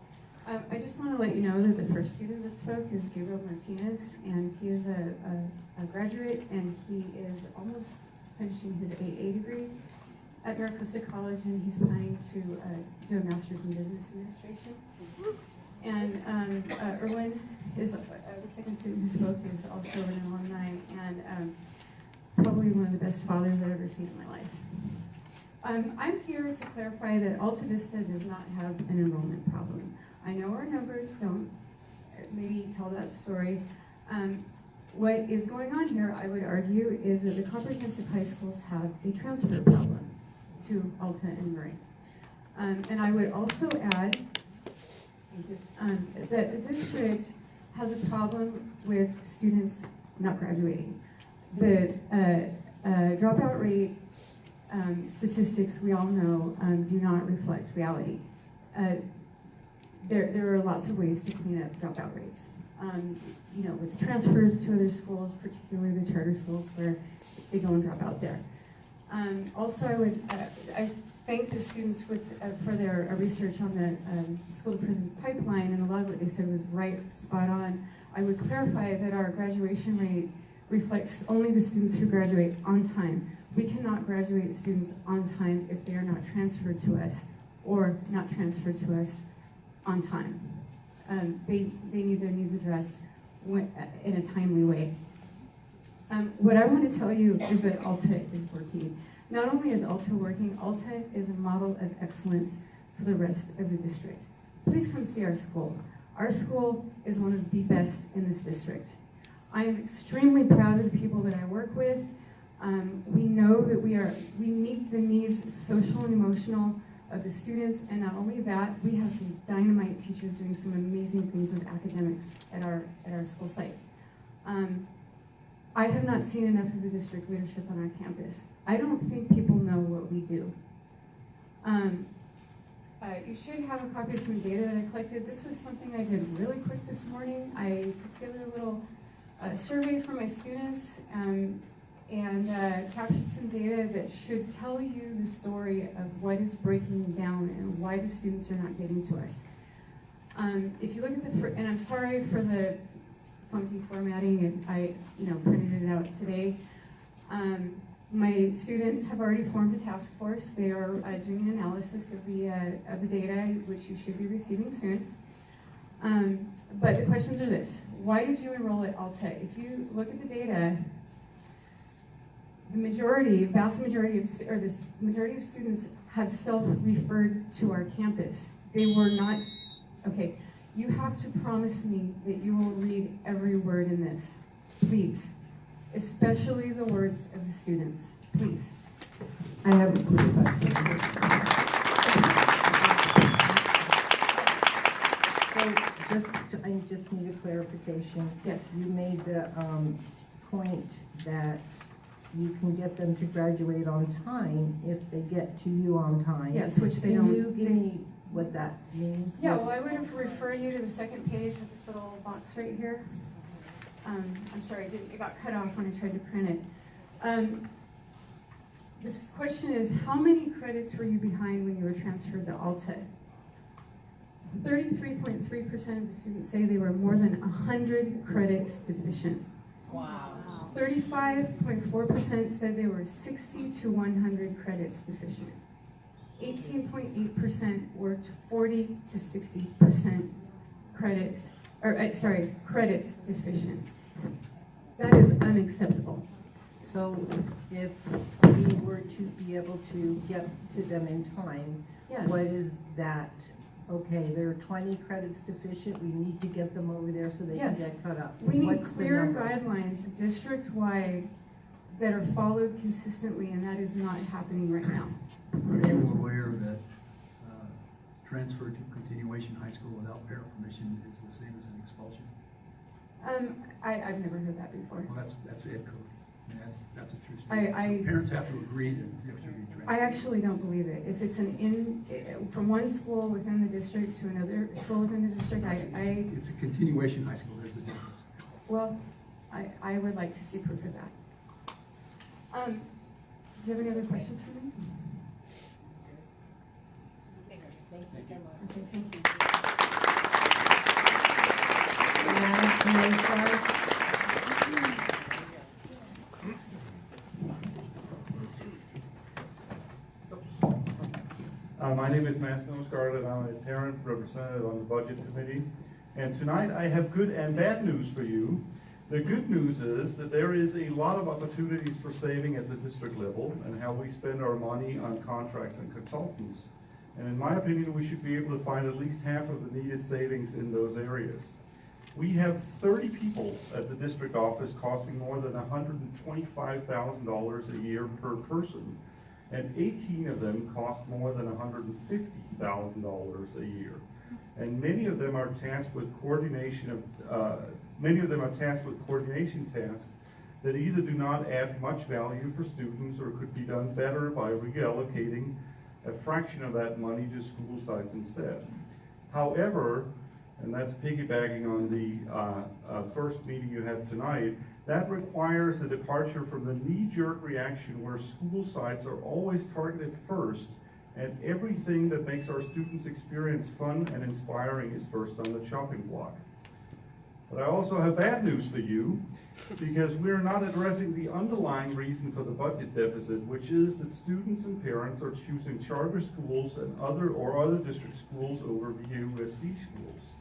I just want to let you know that the first student that spoke is Gabriel Martinez, and he is a graduate, and he is almost finishing his AA degree at Maricosta College, and he's planning to do a master's in business administration. And Erwin is the second student who spoke, is also an alumni, and probably one of the best fathers I've ever seen in my life. I'm here to clarify that Alta Vista does not have an enrollment problem. I know our numbers don't maybe tell that story. What is going on here, I would argue, is that the comprehensive high schools have a transfer problem to Alta and Murray. And I would also add that the district has a problem with students not graduating. The dropout rate statistics, we all know, do not reflect reality. There are lots of ways to clean up dropout rates. You know, with transfers to other schools, particularly the charter schools where they go and drop out there. Also, I thank the students for their research on the school to prison pipeline, and a lot of what they said was right, spot on. I would clarify that our graduation rate reflects only the students who graduate on time. We cannot graduate students on time if they are not transferred to us or not transferred to us on time. They need their needs addressed in a timely way. What I want to tell you is that Alta is working. Not only is Alta working, Alta is a model of excellence for the rest of the district. Please come see our school. Our school is one of the best in this district. I am extremely proud of the people that I work with. We know that we meet the needs, social and emotional, of the students, and not only that, we have some dynamite teachers doing some amazing things with academics at our school site. I have not seen enough of the district leadership on our campus. I don't think people know what we do. You should have a copy of some data that I collected. This was something I did really quick this morning. I put together a little survey for my students and captured some data that should tell you the story of what is breaking down and why the students are not getting to us. If you look at and I'm sorry for the funky formatting, and I printed it out today. My students have already formed a task force. They are doing an analysis of the data, which you should be receiving soon. But the questions are this: why did you enroll at Alta? If you look at the data, the majority of students have self-referred to our campus. They were not, okay, you have to promise me that you will read every word in this, please. Especially the words of the students, please. I have a quick question. So I just need a clarification. Yes. You made the point that you can get them to graduate on time if they get to you on time. Yes, which they don't. Can you give me what that means? Yeah, well, I would refer you to the second page with this little box right here. I'm sorry, it got cut off when I tried to print it. This question is, how many credits were you behind when you were transferred to Alta? 33.3% of the students say they were more than 100 credits deficient. Wow. 35.4% said they were 60 to 100 credits deficient. 18.8% worked 40 to 60% credits, credits deficient. That is unacceptable. So if we were to be able to get to them in time, yes. What is that? Okay, there are 20 credits deficient, we need to get them over there so they can get caught up. We need What's clear guidelines district-wide that are followed consistently, and that is not happening right now. Are you aware that transfer to continuation high school without parent permission is the same as an expulsion? I've never heard that before. Well, that's Ed code. I mean, that's a true statement. So parents have to agree that you have to be transferred. I actually don't believe it. If it's from one school within the district to another school within the district, it's a continuation high school. There's a difference. Well, I would like to see proof of that. Do you have any other questions for me? Thank you so much. Okay, thank you. My name is Matthew Scarlett. I'm a parent representative on the Budget Committee. And tonight I have good and bad news for you. The good news is that there is a lot of opportunities for saving at the district level and how we spend our money on contracts and consultants. And in my opinion, we should be able to find at least half of the needed savings in those areas. We have 30 people at the district office costing more than $125,000 a year per person, and 18 of them cost more than $150,000 a year. And many of them are tasked with coordination tasks that either do not add much value for students or could be done better by reallocating a fraction of that money to school sites instead. However, and that's piggybacking on the first meeting you had tonight, that requires a departure from the knee-jerk reaction where school sites are always targeted first, and everything that makes our students' experience fun and inspiring is first on the chopping block. But I also have bad news for you, because we're not addressing the underlying reason for the budget deficit, which is that students and parents are choosing charter schools and other district schools over VUSD schools.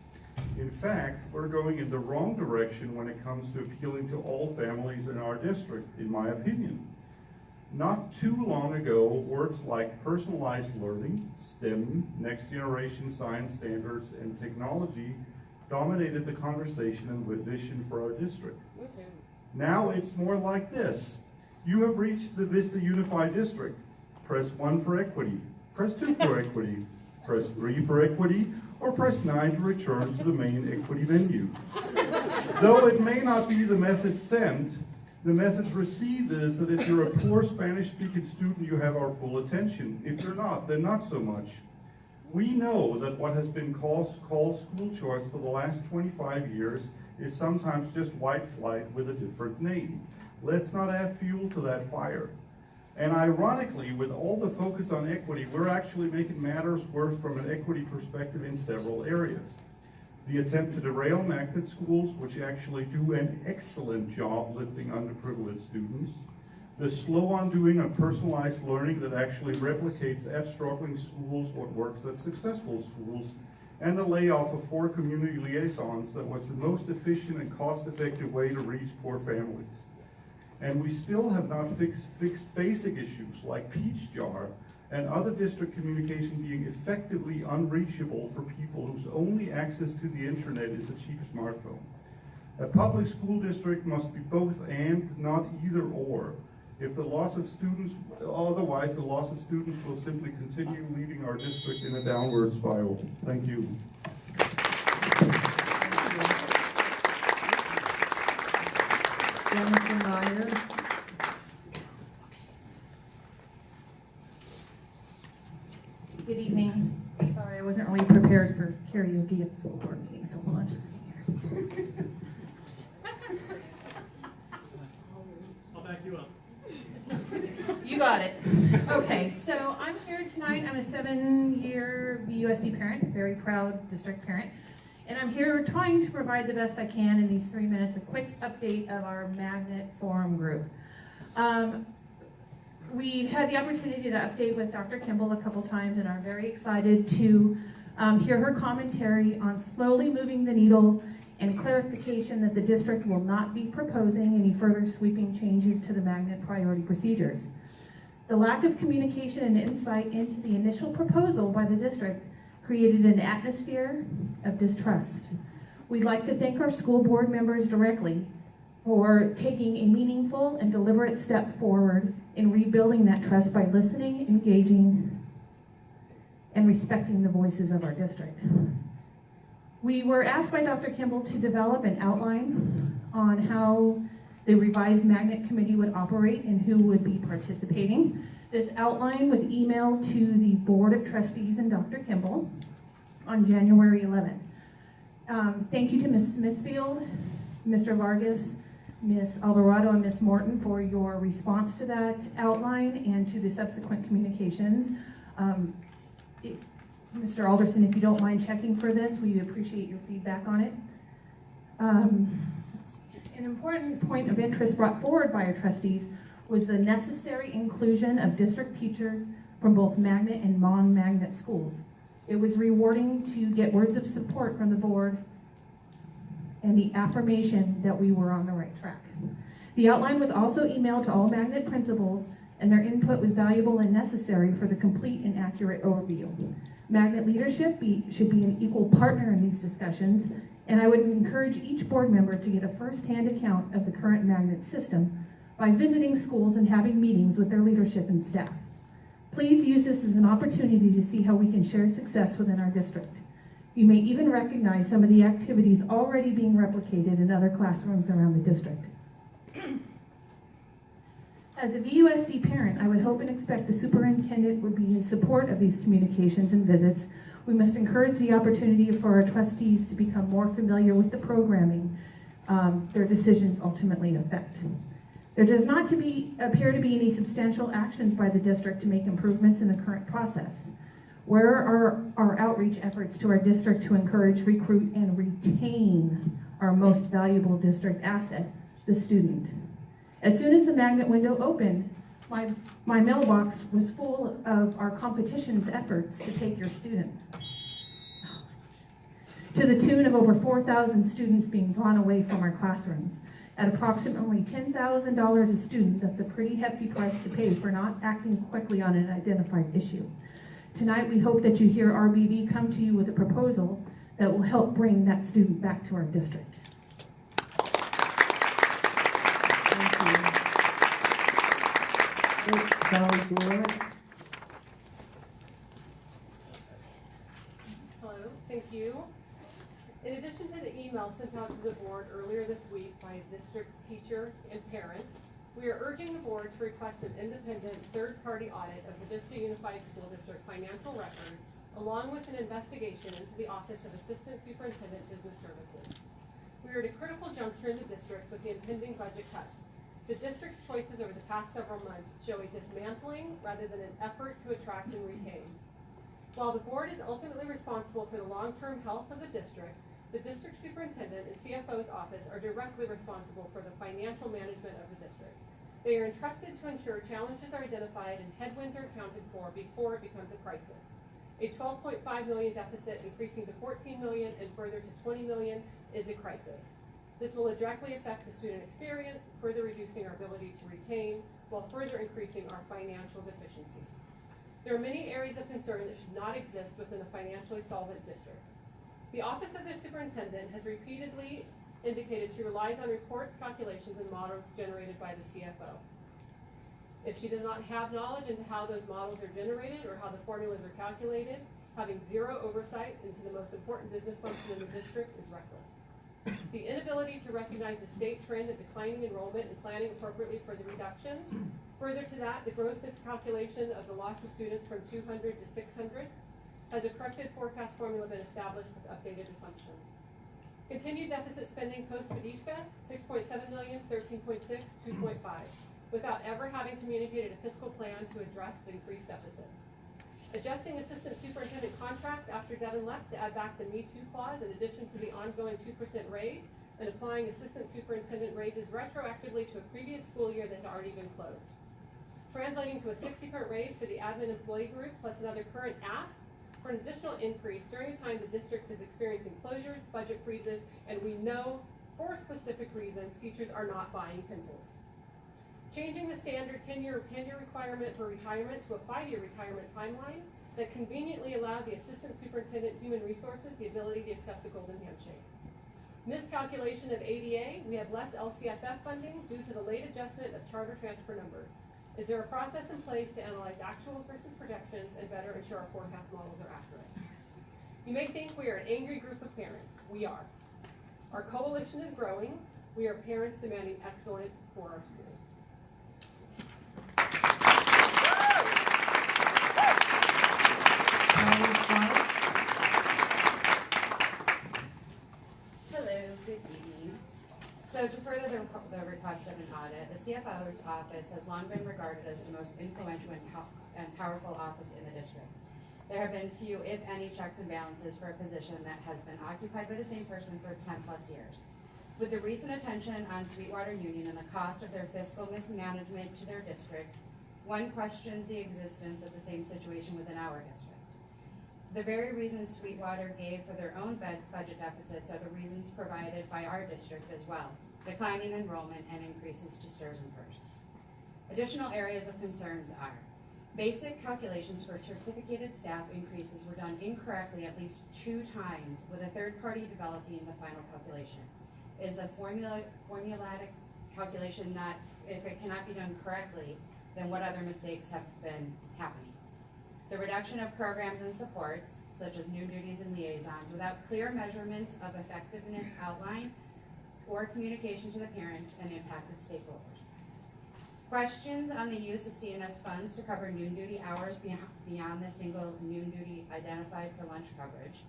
In fact, we're going in the wrong direction when it comes to appealing to all families in our district, in my opinion. Not too long ago, words like personalized learning, STEM, next generation science standards, and technology dominated the conversation and vision for our district. Now it's more like this. You have reached the VUSD Unified District. Press 1 for equity, press 2 for equity, press 3 for equity, or press 9 to return to the main equity menu. Though it may not be the message sent, the message received is that if you're a poor Spanish-speaking student, you have our full attention. If you're not, then not so much. We know that what has been called school choice for the last 25 years is sometimes just white flight with a different name. Let's not add fuel to that fire. And ironically, with all the focus on equity, we're actually making matters worse from an equity perspective in several areas. The attempt to derail magnet schools, which actually do an excellent job lifting underprivileged students. The slow undoing of personalized learning that actually replicates at struggling schools what works at successful schools. And the layoff of 4 community liaisons that was the most efficient and cost-effective way to reach poor families. And we still have not fixed basic issues like Peach Jar and other district communication being effectively unreachable for people whose only access to the internet is a cheap smartphone. A public school district must be both and, not either or. If the loss of students, otherwise the loss of students will simply continue leaving our district in a downward spiral. Thank you. Jennifer Meyer. Good evening. Sorry, I wasn't really prepared for karaoke at the school board meeting, so hold on just a second here. I'll back you up. You got it. Okay, so I'm here tonight. I'm a 7-year VUSD parent, very proud district parent. And I'm here trying to provide the best I can in these 3 minutes, a quick update of our Magnet Forum group. We've had the opportunity to update with Dr. Kimball a couple times and are very excited to hear her commentary on slowly moving the needle and clarification that the district will not be proposing any further sweeping changes to the Magnet priority procedures. The lack of communication and insight into the initial proposal by the district created an atmosphere of distrust. We'd like to thank our school board members directly for taking a meaningful and deliberate step forward in rebuilding that trust by listening, engaging, and respecting the voices of our district. We were asked by Dr. Kimball to develop an outline on how the revised Magnet Committee would operate and who would be participating. This outline was emailed to the Board of Trustees and Dr. Kimball on January 11th. Thank you to Ms. Smithfield, Mr. Vargas, Ms. Alvarado, and Ms. Morton for your response to that outline and to the subsequent communications. Mr. Alderson, if you don't mind checking for this, we appreciate your feedback on it. An important point of interest brought forward by our trustees was the necessary inclusion of district teachers, from both magnet and non-magnet schools. It was rewarding to get words of support from the board and the affirmation that we were on the right track. The outline was also emailed to all magnet principals, and their input was valuable and necessary for the complete and accurate overview. Magnet leadership should be an equal partner in these discussions, and I would encourage each board member to get a first-hand account of the current magnet system by visiting schools and having meetings with their leadership and staff. Please use this as an opportunity to see how we can share success within our district. You may even recognize some of the activities already being replicated in other classrooms around the district. As a VUSD parent, I would hope and expect the superintendent would be in support of these communications and visits. We must encourage the opportunity for our trustees to become more familiar with the programming their decisions ultimately affect. There does not appear to be any substantial actions by the district to make improvements in the current process. Where are our outreach efforts to our district to encourage, recruit, and retain our most valuable district asset, the student? As soon as the magnet window opened, my mailbox was full of our competition's efforts to take your student. To the tune of over 4,000 students being drawn away from our classrooms. At approximately $10,000 a student, that's a pretty hefty price to pay for not acting quickly on an identified issue. Tonight, we hope that you hear RBV come to you with a proposal that will help bring that student back to our district. Hello, thank you. In addition to the email sent out to the board earlier this week by a district teacher and parent, we are urging the board to request an independent third-party audit of the Vista Unified School District financial records, along with an investigation into the Office of Assistant Superintendent Business Services. We are at a critical juncture in the district with the impending budget cuts. The district's choices over the past several months show a dismantling rather than an effort to attract and retain. While the board is ultimately responsible for the long-term health of the district superintendent and CFO's office are directly responsible for the financial management of the district. They are entrusted to ensure challenges are identified and headwinds are accounted for before it becomes a crisis. A $12.5 million deficit increasing to $14 million and further to $20 million is a crisis. This will directly affect the student experience, further reducing our ability to retain, while further increasing our financial deficiencies. There are many areas of concern that should not exist within a financially solvent district. The Office of the Superintendent has repeatedly indicated she relies on reports, calculations, and models generated by the CFO. If she does not have knowledge into how those models are generated or how the formulas are calculated, having zero oversight into the most important business function in the district is reckless. The inability to recognize the state trend of declining enrollment and planning appropriately for the reduction. Further to that, the gross miscalculation of the loss of students from 200 to 600. Has a corrected forecast formula been established with updated assumptions? Continued deficit spending post-Padishka, 6.7 million, 13.6, 2.5, without ever having communicated a fiscal plan to address the increased deficit. Adjusting assistant superintendent contracts after Devin left to add back the Me Too clause in addition to the ongoing 2% raise, and applying assistant superintendent raises retroactively to a previous school year that had already been closed. Translating to a 60% raise for the admin employee group plus another current ask for an additional increase during a time the district is experiencing closures, budget freezes, and we know for specific reasons teachers are not buying pencils. Changing the standard 10-year requirement for retirement to a 5-year retirement timeline that conveniently allowed the assistant superintendent human resources the ability to accept the golden handshake. Miscalculation of ADA, we have less LCFF funding due to the late adjustment of charter transfer numbers. Is there a process in place to analyze actuals versus projections and better ensure our forecast models are accurate? You may think we are an angry group of parents. We are. Our coalition is growing. We are parents demanding excellence for our schools. Hello, good evening. So to further the request of an audit, the CFO's office has long been regarded as the most influential and powerful office in the district. There have been few, if any, checks and balances for a position that has been occupied by the same person for 10+ years. With the recent attention on Sweetwater Union and the cost of their fiscal mismanagement to their district, One questions the existence of the same situation within our district. The very reasons Sweetwater gave for their own budget deficits are the reasons provided by our district as well: declining enrollment and increases to STIRS and PERS. Additional areas of concerns are: basic calculations for certificated staff increases were done incorrectly at least 2 times, with a third party developing the final calculation. Is a formulatic calculation not, if it cannot be done correctly, then what other mistakes have been happening? The reduction of programs and supports, such as new duties and liaisons, without clear measurements of effectiveness outlined or communication to the parents and impacted stakeholders. Questions on the use of CNS funds to cover noon duty hours beyond the single noon duty identified for lunch coverage.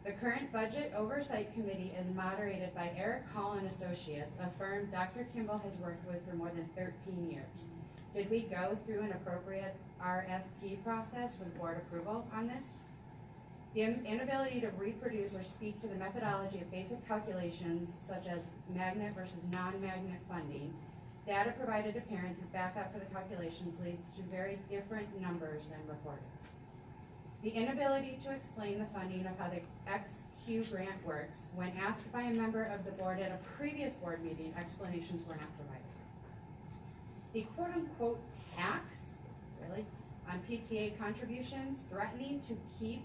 The current Budget Oversight Committee is moderated by Eric Hall and Associates, a firm Dr. Kimball has worked with for more than 13 years. Did we go through an appropriate RFP process with board approval on this? The inability to reproduce or speak to the methodology of basic calculations, such as magnet versus non-magnet funding, data provided to parents as backup for the calculations, leads to very different numbers than reported. The inability to explain the funding of how the XQ grant works, when asked by a member of the board at a previous board meeting, explanations were not provided. The quote-unquote tax, really, on PTA contributions, threatening to keep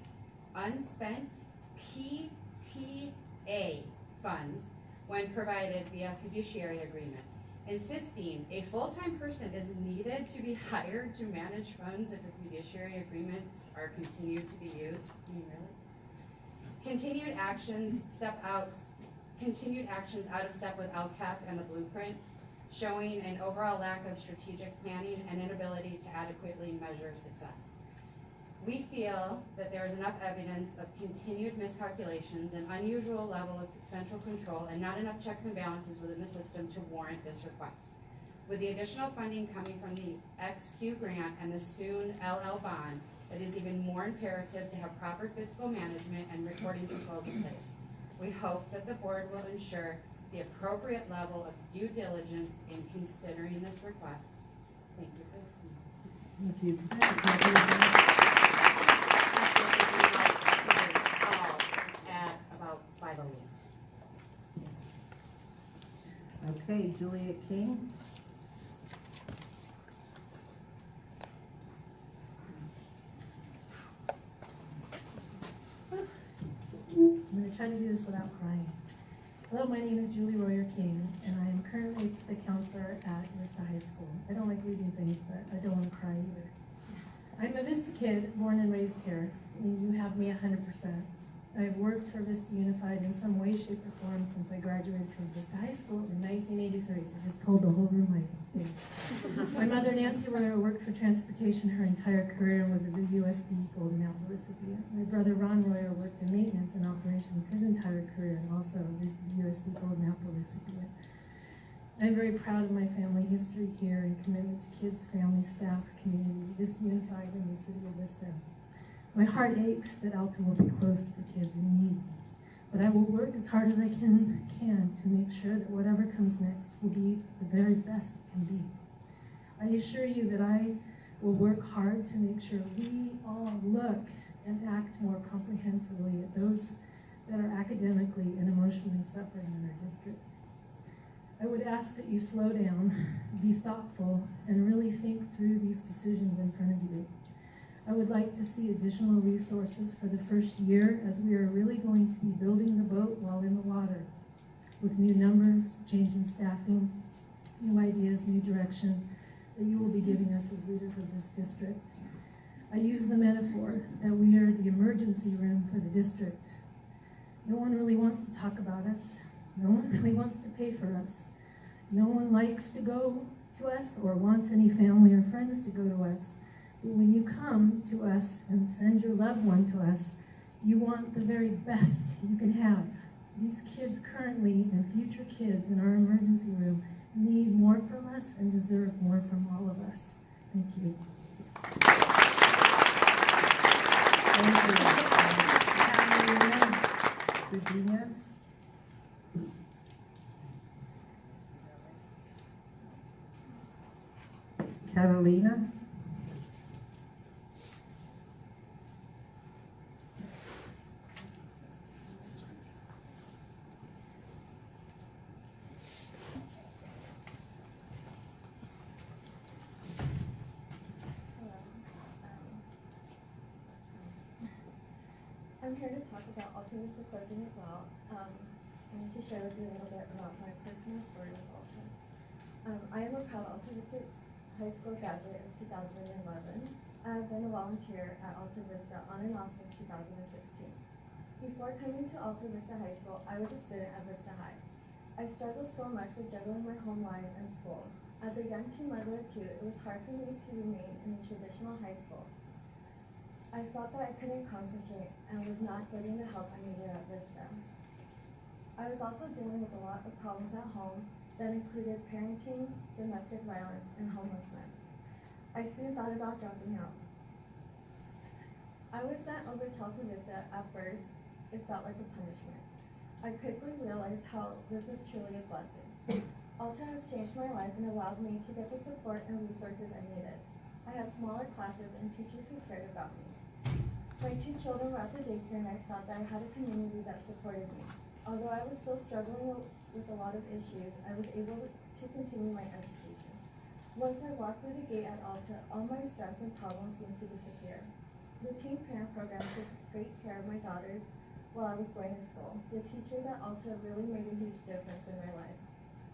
unspent PTA funds when provided via fiduciary agreement, insisting a full-time person is needed to be hired to manage funds if a fiduciary agreements are continued to be used. I mean, really? Continued actions out of step with LCAP and the blueprint, showing an overall lack of strategic planning and inability to adequately measure success. We feel that there is enough evidence of continued miscalculations, an unusual level of central control, and not enough checks and balances within the system to warrant this request. With the additional funding coming from the XQ grant and the soon LL bond, it is even more imperative to have proper fiscal management and reporting controls in place. We hope that the board will ensure the appropriate level of due diligence in considering this request. Thank you for listening. Thank you. At about 5:08. Okay, Juliet King. I'm going to try to do this without crying. Hello, my name is Julie Royer King, and I am currently the counselor at Vista High School. I don't like reading things, but I don't want to cry either. I'm a Vista kid, born and raised here, and you have me 100%. I've worked for Vista Unified in some way, shape, or form since I graduated from Vista High School in 1983. I just told the whole room my age. My mother, Nancy Royer, worked for transportation her entire career and was a VUSD Golden Apple recipient. My brother, Ron Royer, worked in maintenance and operations his entire career and also a VUSD Golden Apple recipient. I'm very proud of my family history here and commitment to kids, family, staff, community, Vista Unified, and the city of Vista. My heart aches that Alta will be closed for kids in need, but I will work as hard as I can to make sure that whatever comes next will be the very best it can be. I assure you that I will work hard to make sure we all look and act more comprehensively at those that are academically and emotionally suffering in our district. I would ask that you slow down, be thoughtful, and really think through these decisions in front of you. I would like to see additional resources for the first year, as we are really going to be building the boat while in the water, with new numbers, change in staffing, new ideas, new directions that you will be giving us as leaders of this district. I use the metaphor that we are the emergency room for the district. No one really wants to talk about us. No one really wants to pay for us. No one likes to go to us or wants any family or friends to go to us. But when you come to us and send your loved one to us, you want the very best you can have. These kids currently and future kids in our emergency room need more from us and deserve more from all of us. Thank you. Virginia. Catalina. I'm here to talk about Alta Vista closing as well, and to share with you a little bit about my personal story with Alta. I am a proud Alta Vista High School graduate of 2011. I've been a volunteer at Alta Vista on and off since 2016. Before coming to Alta Vista High School, I was a student at Vista High. I struggled so much with juggling my home life and school. As a young teen mother of two, it was hard for me to remain in a traditional high school. I felt that I couldn't concentrate and was not getting the help I needed at Vista. I was also dealing with a lot of problems at home that included parenting, domestic violence, and homelessness. I soon thought about dropping out. I was sent over to Alta Vista. At first, it felt like a punishment. I quickly realized how this was truly a blessing. Alta has changed my life and allowed me to get the support and resources I needed. I had smaller classes and teachers who cared about me. My 2 children were at the daycare and I thought that I had a community that supported me. Although I was still struggling with a lot of issues, I was able to continue my education. Once I walked through the gate at Alta, all my stress and problems seemed to disappear. The teen parent program took great care of my daughters while I was going to school. The teachers at Alta really made a huge difference in my life.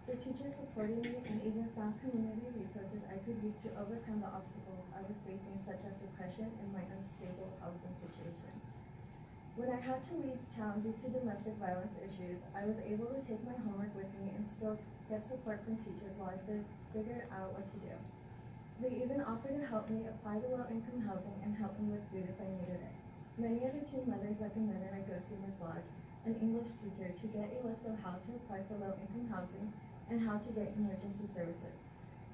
The teachers supported me and even found community resources I could use to overcome the obstacles I was facing, such as depression and my unstable housing situation. When I had to leave town due to domestic violence issues, I was able to take my homework with me and still get support from teachers while I figured out what to do. They even offered to help me apply to low-income housing and help me with food if I needed it. Many of the teen mothers recommended I go see Ms. Lodge, an English teacher, to get a list of how to apply for low-income housing and how to get emergency services.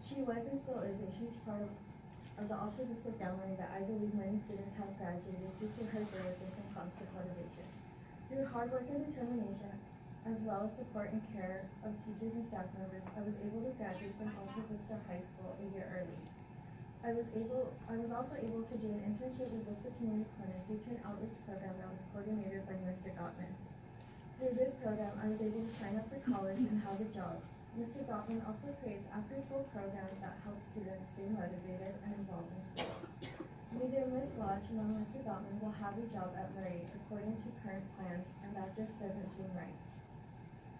She was and still is a huge part of the Alta Vista family that I believe many students have graduated due to her diligence and constant motivation. Through hard work and determination, as well as support and care of teachers and staff members, I was able to graduate from Alta Vista High School a year early. I was also able to do an internship with Vista Community Clinic due to an outreach program that was coordinated by Mr. Gottman. Through this program, I was able to sign up for college and have a job. Mr. Gottman also creates after-school programs that help students stay motivated and involved in school. Neither Ms. Lodge nor Mr. Gottman will have a job at Murray according to current plans, and that just doesn't seem right.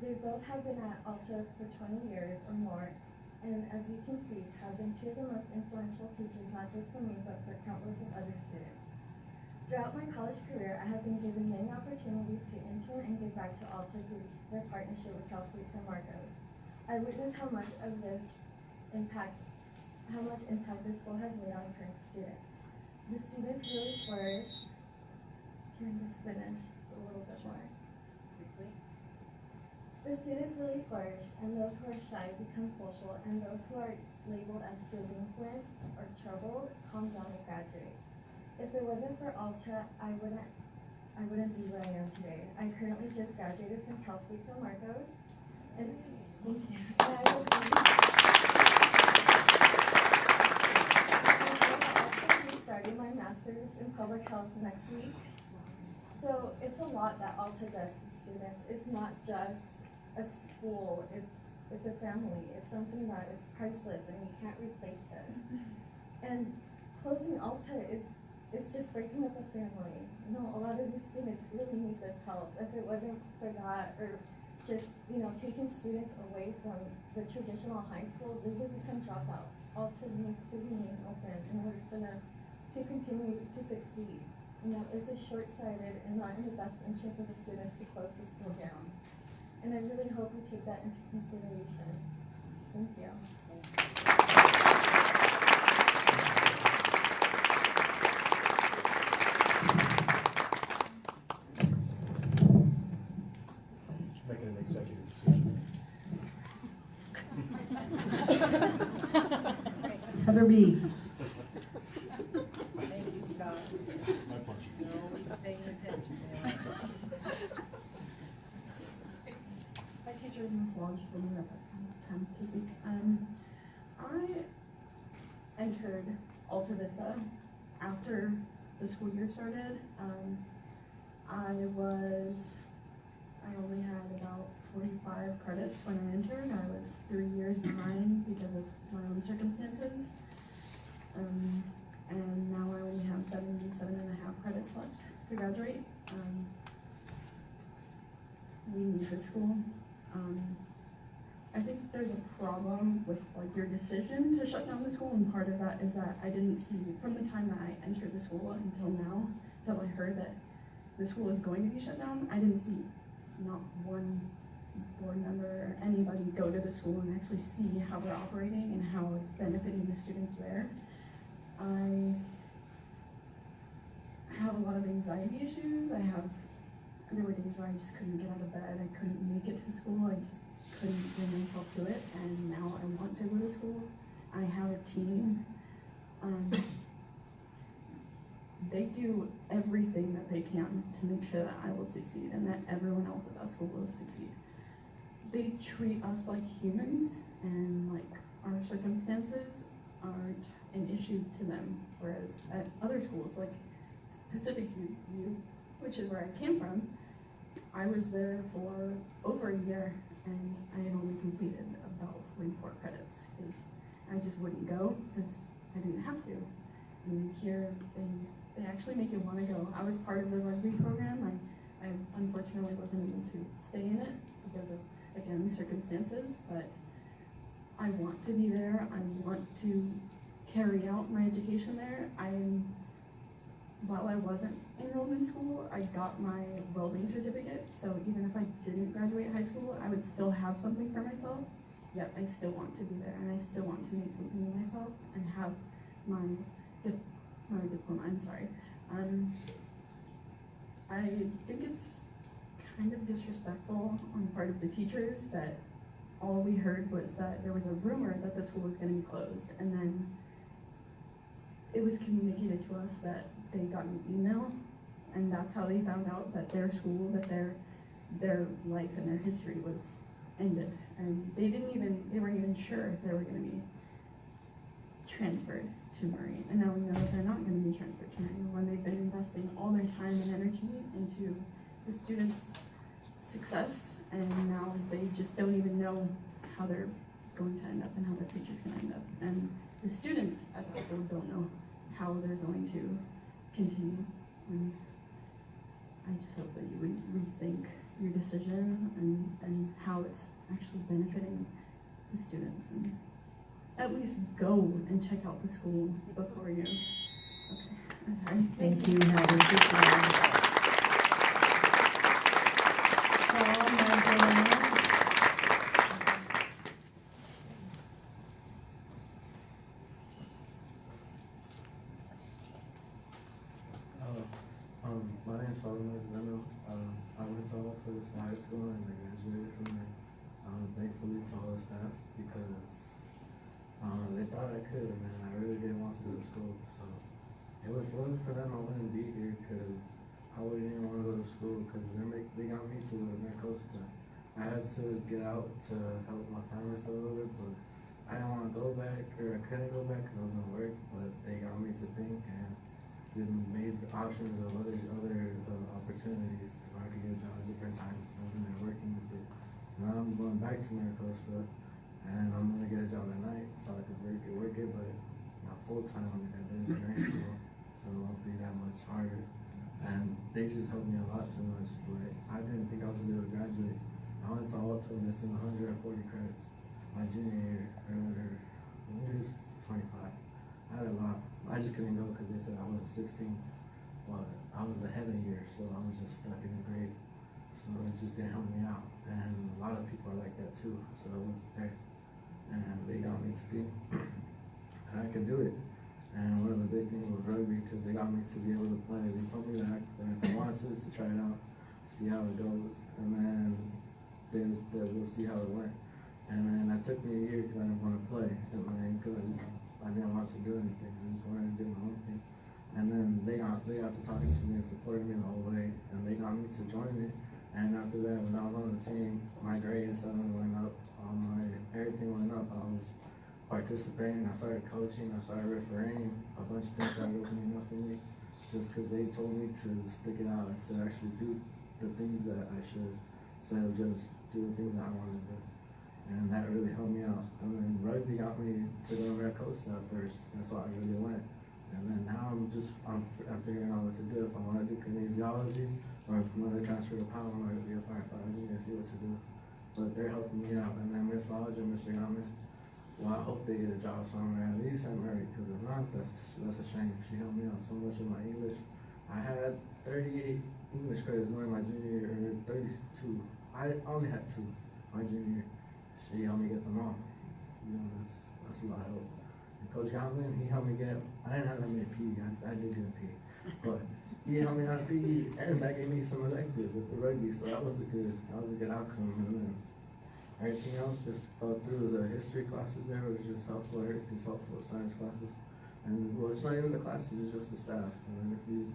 They both have been at Alta for 20 years or more, and as you can see, have been 2 of the most influential teachers, not just for me, but for countless of other students. Throughout my college career, I have been given many opportunities to intern and give back to Alta through their partnership with Cal State San Marcos. I witnessed how much impact this school has made on current students. The students really flourish. Can I just finish a little bit more? The students really flourish, and those who are shy become social, and those who are labeled as delinquent or troubled calm down and graduate. If it wasn't for Alta, I wouldn't be where I am today. I currently just graduated from Cal State San Marcos, and thank you. And I will be starting my master's in public health next week. So it's a lot that Alta does for students. It's not just a school, it's a family. It's something that is priceless and you can't replace it. And closing Alta it's just breaking up a family. You know, a lot of these students really need this help. If it wasn't for that, or just, you know, taking students away from the traditional high schools, they would become dropouts. Alta needs to remain open in order for them to continue to succeed. You know, it's a short-sighted and not in the best interest of the students to close the school down. And I really hope we take that into consideration. Thank you. Making an executive decision. Heather B. Thank you, Scott. My pleasure. You're always paying attention. My teacher is Ms. Lodge for me, that's time this week. I entered Alta Vista after the school year started. I only had about 45 credits when I entered. I was 3 years behind because of my own circumstances. and now I only have 77.5 credits left to graduate. We need the school. I think there's a problem with like your decision to shut down the school, and part of that is that I didn't see, from the time that I entered the school until now, until I heard that the school is going to be shut down, I didn't see not one board member or anybody go to the school and actually see how we're operating and how it's benefiting the students there. I have a lot of anxiety issues. There were days where I just couldn't get out of bed. I couldn't make it to school. I just couldn't bring myself to it. And now I want to go to school. I have a team. They do everything that they can to make sure that I will succeed and that everyone else at that school will succeed. They treat us like humans, and like our circumstances aren't an issue to them. Whereas at other schools, like Pacific U, which is where I came from, I was there for over a year and I had only completed about 44 credits because I just wouldn't go because I didn't have to. And here, they actually make you want to go. I was part of the rugby program. I unfortunately wasn't able to stay in it because of, again, circumstances, but I want to be there. I want to carry out my education there. While I wasn't enrolled in school, I got my welding certificate, so even if I didn't graduate high school, I would still have something for myself, yet I still want to be there, and I still want to make something of myself and have my diploma, I'm sorry. I think it's kind of disrespectful on the part of the teachers that all we heard was that there was a rumor that the school was going to be closed, and then it was communicated to us that they got an email, and that's how they found out that their school, that their life and their history was ended. And they weren't even sure if they were going to be transferred to Murray. And now we know that they're not going to be transferred to Murray when they've been investing all their time and energy into the students' success, and now they just don't even know how they're going to end up and how their future's going to end up. And the students at that school don't know how they're going to continue. And I just hope that you rethink your decision and how it's actually benefiting the students, and at least go and check out the school before you. Okay, I'm sorry. Thank you, Howard. My name is Solomon Leno. I went to Alta High School and I graduated from there. Thankfully to all the staff, because they thought I could, and I really didn't want to go to school. So if it wasn't for them, I wouldn't be here, because I wouldn't even want to go to school, because they got me to go to Maricosta. I had to get out to help my family for a little bit, but I didn't want to go back, or I couldn't go back because I was in work, but they got me to think and then made the options of other opportunities where I could get jobs at different times and they're working with it. So now I'm going back to Maricosta, and I'm going to get a job at night so I could work it, but not full time like I did during school, so it won't be that much harder. And they just helped me a lot too much. Like, I didn't think I was going to be able to graduate. I went to Alta missing 140 credits my junior year, or 25. I had a lot. I just couldn't go because they said I wasn't 16. But I was ahead a year, so I was just stuck in the grade. So it just didn't help me out. And a lot of people are like that too, so it wasn't fair. And they got me to think that I could do it. And one of the big things was rugby, because they got me to be able to play. They told me that if I wanted to try it out, see how it goes, and then we'll see how it went. And then that took me a year because I didn't want to play, and I didn't want to do anything. I just wanted to do my own thing. And then they got to talking to me and supporting me the whole way, and they got me to join it. And after that, when I was on the team, my grades suddenly went up. Everything went up. I was participating. I started coaching. I started refereeing. A bunch of things started opening up for me, just because they told me to stick it out and to actually do the things that I should, instead of just do the things that I wanted to do. And that really helped me out. And then rugby got me to go to Maricosta at first. That's why I really went. And then now I'm figuring out what to do, if I want to do kinesiology, or if I'm going to transfer to power, or be a firefighter engineer, see what to do. But they're helping me out. And then Miss Lodge and Mr. Yaman, well, I hope they get a job somewhere, at least I'm married, because if not, that's a shame. She helped me out so much with my English. I had 38 English credits during my junior year, or 32. I only had 2 my junior year. She helped me get them all. You know, that's a lot of help. And Coach Goblin, he helped me get, I didn't have that many PE, I did get a PE. But he helped me out of PE, and that gave me some electives with the rugby, so that was a good outcome. And then everything else just fell through. The history classes there was just helpful, everything's helpful, science classes. And well, it's not even the classes, it's just the staff. And then if you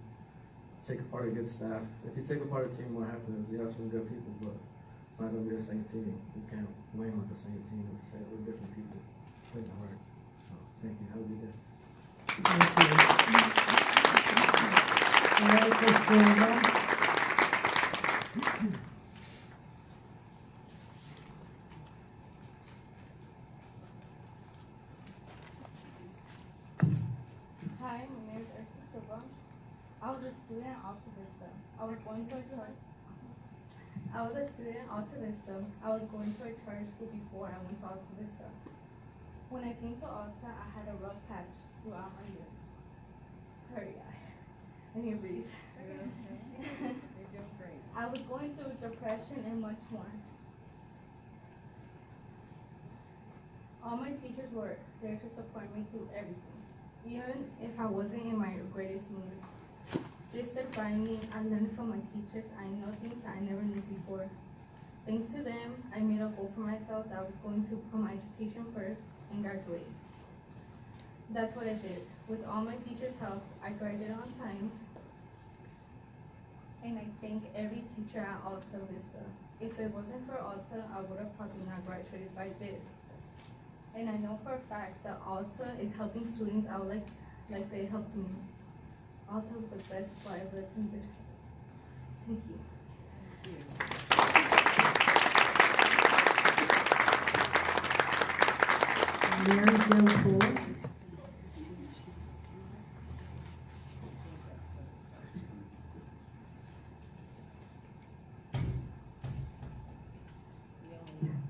take apart a good staff, if you take apart a team, what happens? You have some good people, but it's not going to be the same team. You can't win with the same team with different people. It doesn't work. So, thank you. Have a good day. Hi, my name is Erica Silva. I was a student at Alta Vista. I was a student at Alta Vista. I was going to a charter school before I went to Alta Vista. When I came to Alta, I had a rough patch throughout my year. Sorry, I need to breathe. You're doing great. I was going through depression and much more. All my teachers were there to support me through everything, even if I wasn't in my greatest mood. They stood by me. I learned from my teachers. I know things I never knew before. Thanks to them, I made a goal for myself that I was going to put my education first and graduate. That's what I did. With all my teachers' help, I graduated on time. And I thank every teacher at Alta Vista. If it wasn't for Alta, I would have probably not graduated by this. And I know for a fact that Alta is helping students out like they helped me. Alta was the best school I've lived in. Thank you. Mary Jo Poole.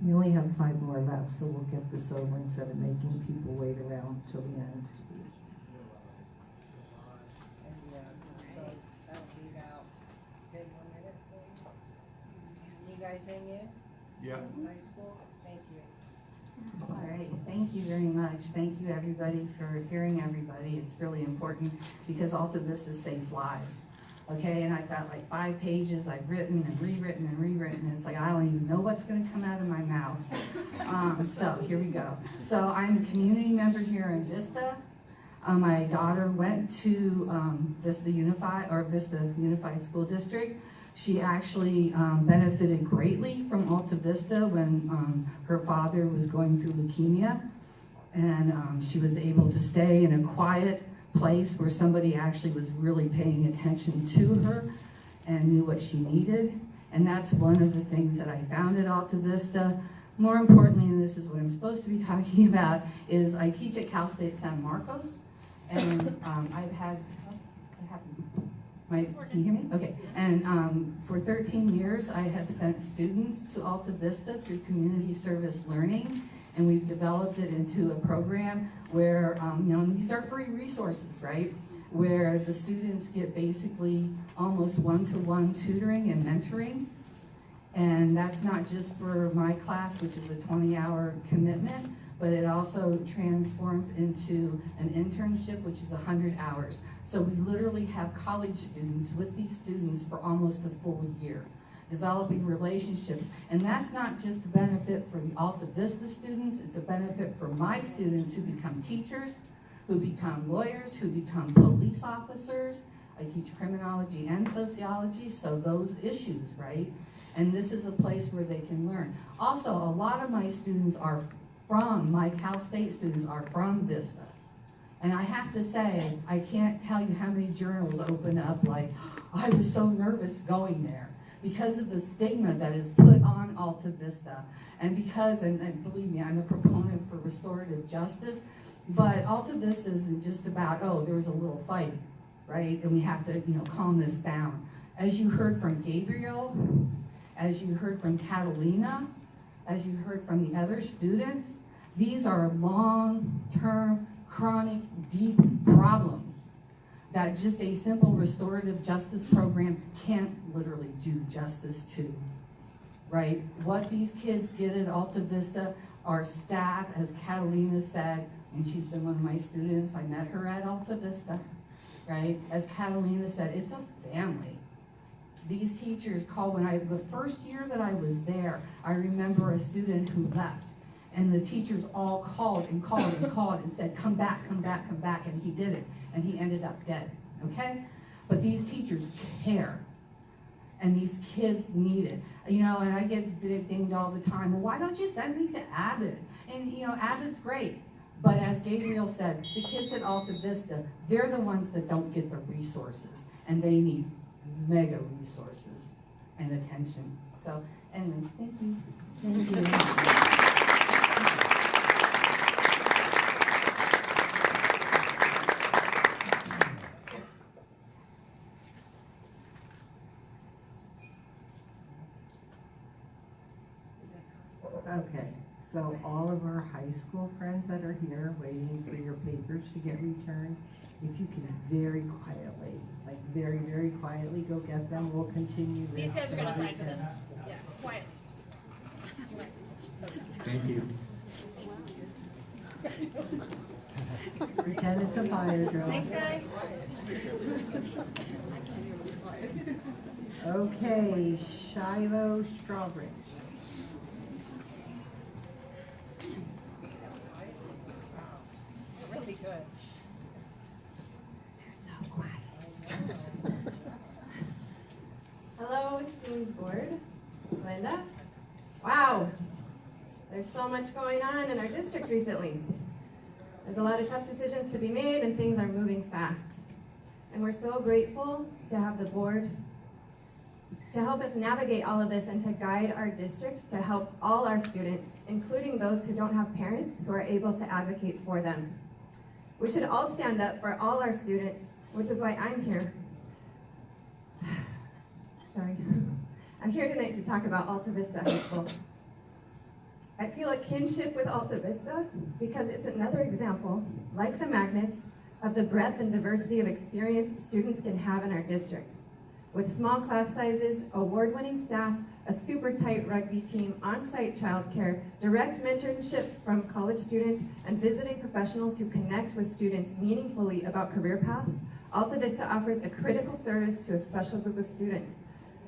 We only have 5 more left, so we'll get this over instead of making people wait around till the end. You guys hang in? Yeah. High school? Thank you. All right, thank you very much. Thank you, everybody, for hearing everybody. It's really important because Alta Vista saves lives. Okay, and I've got like 5 pages I've written and rewritten and rewritten, and it's like I don't even know what's going to come out of my mouth. So here we go. So I'm a community member here in Vista. My daughter went to Vista Unified School District. She actually benefited greatly from Alta Vista when her father was going through leukemia, and she was able to stay in a quiet place where somebody actually was really paying attention to her and knew what she needed. And that's one of the things that I found at Alta Vista. More importantly, and this is what I'm supposed to be talking about, is I teach at Cal State San Marcos, and I've had, can you hear me? Okay, and for 13 years I have sent students to Alta Vista through community service learning, and we've developed it into a program where, these are free resources, right? Where the students get basically almost one-to-one tutoring and mentoring. And that's not just for my class, which is a 20-hour commitment, but it also transforms into an internship, which is 100 hours. So we literally have college students with these students for almost a full year, developing relationships. And that's not just a benefit for the Alta Vista students, it's a benefit for my students who become teachers, who become lawyers, who become police officers. I teach criminology and sociology, so those issues, right? And this is a place where they can learn. Also, a lot of my students are my Cal State students are from Vista. And I have to say, I can't tell you how many journals open up like, I was so nervous going there, because of the stigma that is put on Alta Vista. And because, and believe me, I'm a proponent for restorative justice, But Alta Vista isn't just about, oh, there was a little fight, right? And we have to, calm this down. As you heard from Gabriel, as you heard from Catalina, as you heard from the other students, these are long-term, chronic, deep problems that just a simple restorative justice program can't literally do justice to, right? What these kids get at Alta Vista, our staff, as Catalina said, and she's been one of my students, I met her at Alta Vista, right? As Catalina said, it's a family. These teachers call, the first year that I was there, I remember a student who left, and the teachers all called and called and called and said, come back, come back, come back, and he did it, and he ended up dead, okay? But these teachers care, and these kids need it. And I get dinged all the time, well, why don't you send me to Abbott? And Abbott's great, but as Gabriel said, the kids at Alta Vista, they're the ones that don't get the resources, and they need mega resources and attention. So anyways, thank you. Thank you. Okay, so all of our high school friends that are here waiting for your papers to get returned, if you can very quietly, like very, very quietly go get them, we'll continue this. These guys are gonna sign for them. Yeah, quiet. Thank you. Pretend it's a fire drill. Thanks, guys. Okay, Shiloh Strawbridge. Really good. Hello, esteemed board. Linda? Wow, there's so much going on in our district recently. There's a lot of tough decisions to be made and things are moving fast. And we're so grateful to have the board to help us navigate all of this and to guide our district to help all our students, including those who don't have parents who are able to advocate for them. We should all stand up for all our students, which is why I'm here. Sorry. I'm here tonight to talk about Alta Vista High School. I feel a kinship with Alta Vista because it's another example, like the Magnets, of the breadth and diversity of experience students can have in our district. With small class sizes, award-winning staff, a super tight rugby team, on-site childcare, direct mentorship from college students, and visiting professionals who connect with students meaningfully about career paths, Alta Vista offers a critical service to a special group of students.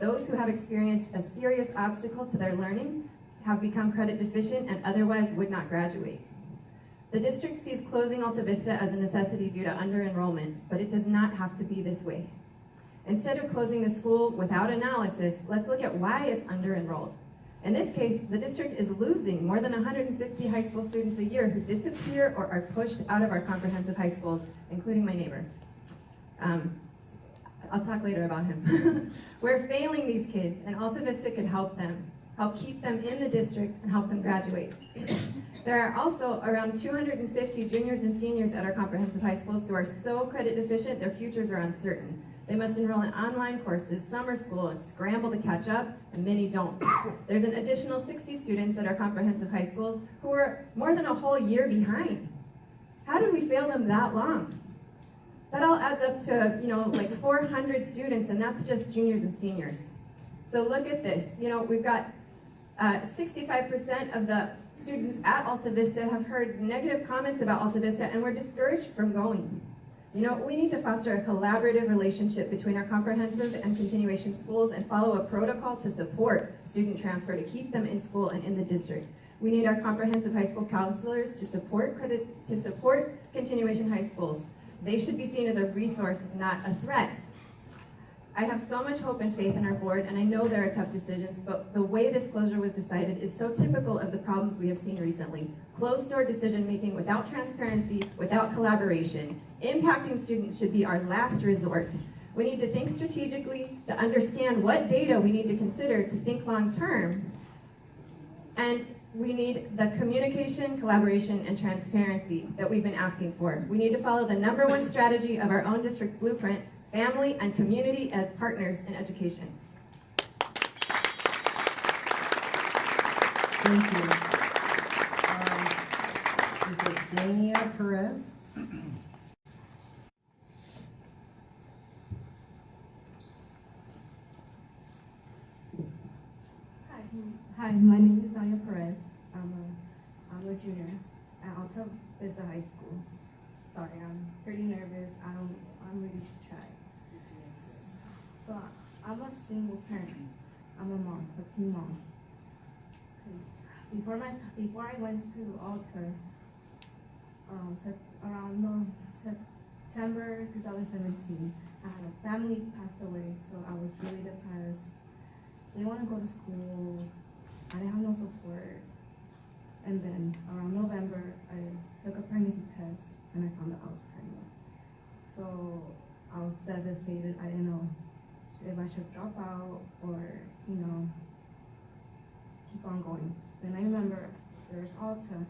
Those who have experienced a serious obstacle to their learning, have become credit deficient, and otherwise would not graduate. The district sees closing Alta Vista as a necessity due to under-enrollment, but it does not have to be this way. Instead of closing the school without analysis, let's look at why it's under-enrolled. In this case, the district is losing more than 150 high school students a year who disappear or are pushed out of our comprehensive high schools, including my neighbor. I'll talk later about him. We're failing these kids, and Alta Vista could help them, help keep them in the district and help them graduate. There are also around 250 juniors and seniors at our comprehensive high schools who are so credit deficient their futures are uncertain. They must enroll in online courses, summer school, and scramble to catch up, and many don't. There's an additional 60 students at our comprehensive high schools who are more than a whole year behind. How did we fail them that long? That all adds up to, like 400 students, and that's just juniors and seniors. So look at this. We've got 65% of the students at Alta Vista have heard negative comments about Alta Vista, and we're discouraged from going. We need to foster a collaborative relationship between our comprehensive and continuation schools and follow a protocol to support student transfer, to keep them in school and in the district. We need our comprehensive high school counselors to support continuation high schools. They should be seen as a resource, not a threat. I have so much hope and faith in our board, and I know there are tough decisions, but the way this closure was decided is so typical of the problems we have seen recently. Closed-door decision-making without transparency, without collaboration. Impacting students should be our last resort. We need to think strategically, to understand what data we need to consider to think long-term. And We need the communication, collaboration, and transparency that we've been asking for. We need to follow the #1 strategy of our own district blueprint, family and community as partners in education. Thank you. Is it Dania Perez? Hi, my name is Dania Perez. I'm a junior at Alta Vista High School. Sorry, I'm pretty nervous. I'm really shy. So I'm a single parent. I'm a mom, a teen mom. 'Cause before I went to Alta, around September 2017, I had a family passed away, so I was really depressed. Didn't want to go to school. I didn't have no support. And then around November, I took a pregnancy test and I found out I was pregnant. So I was devastated. I didn't know if I should drop out or, keep on going. Then I remember there's Alta,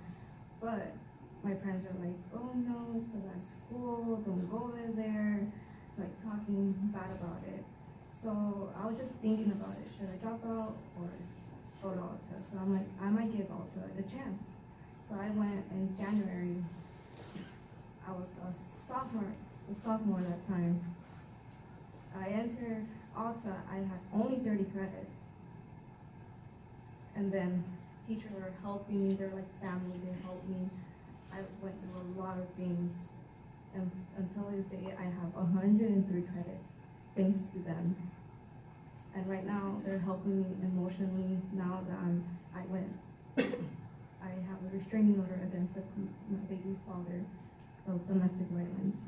but my parents were like, oh no, it's a bad school, don't go there, like talking bad about it. So I was just thinking about it. Should I drop out or go to Alta? So I'm like, I might give Alta a chance. So I went in January. I was a sophomore at that time. I entered Alta. I had only 30 credits. And then teachers were helping me. They're like family. They helped me. I went through a lot of things. And until this day, I have 103 credits. Thanks to them. And right now, they're helping me emotionally. Now that I have a restraining order against my baby's father of domestic violence.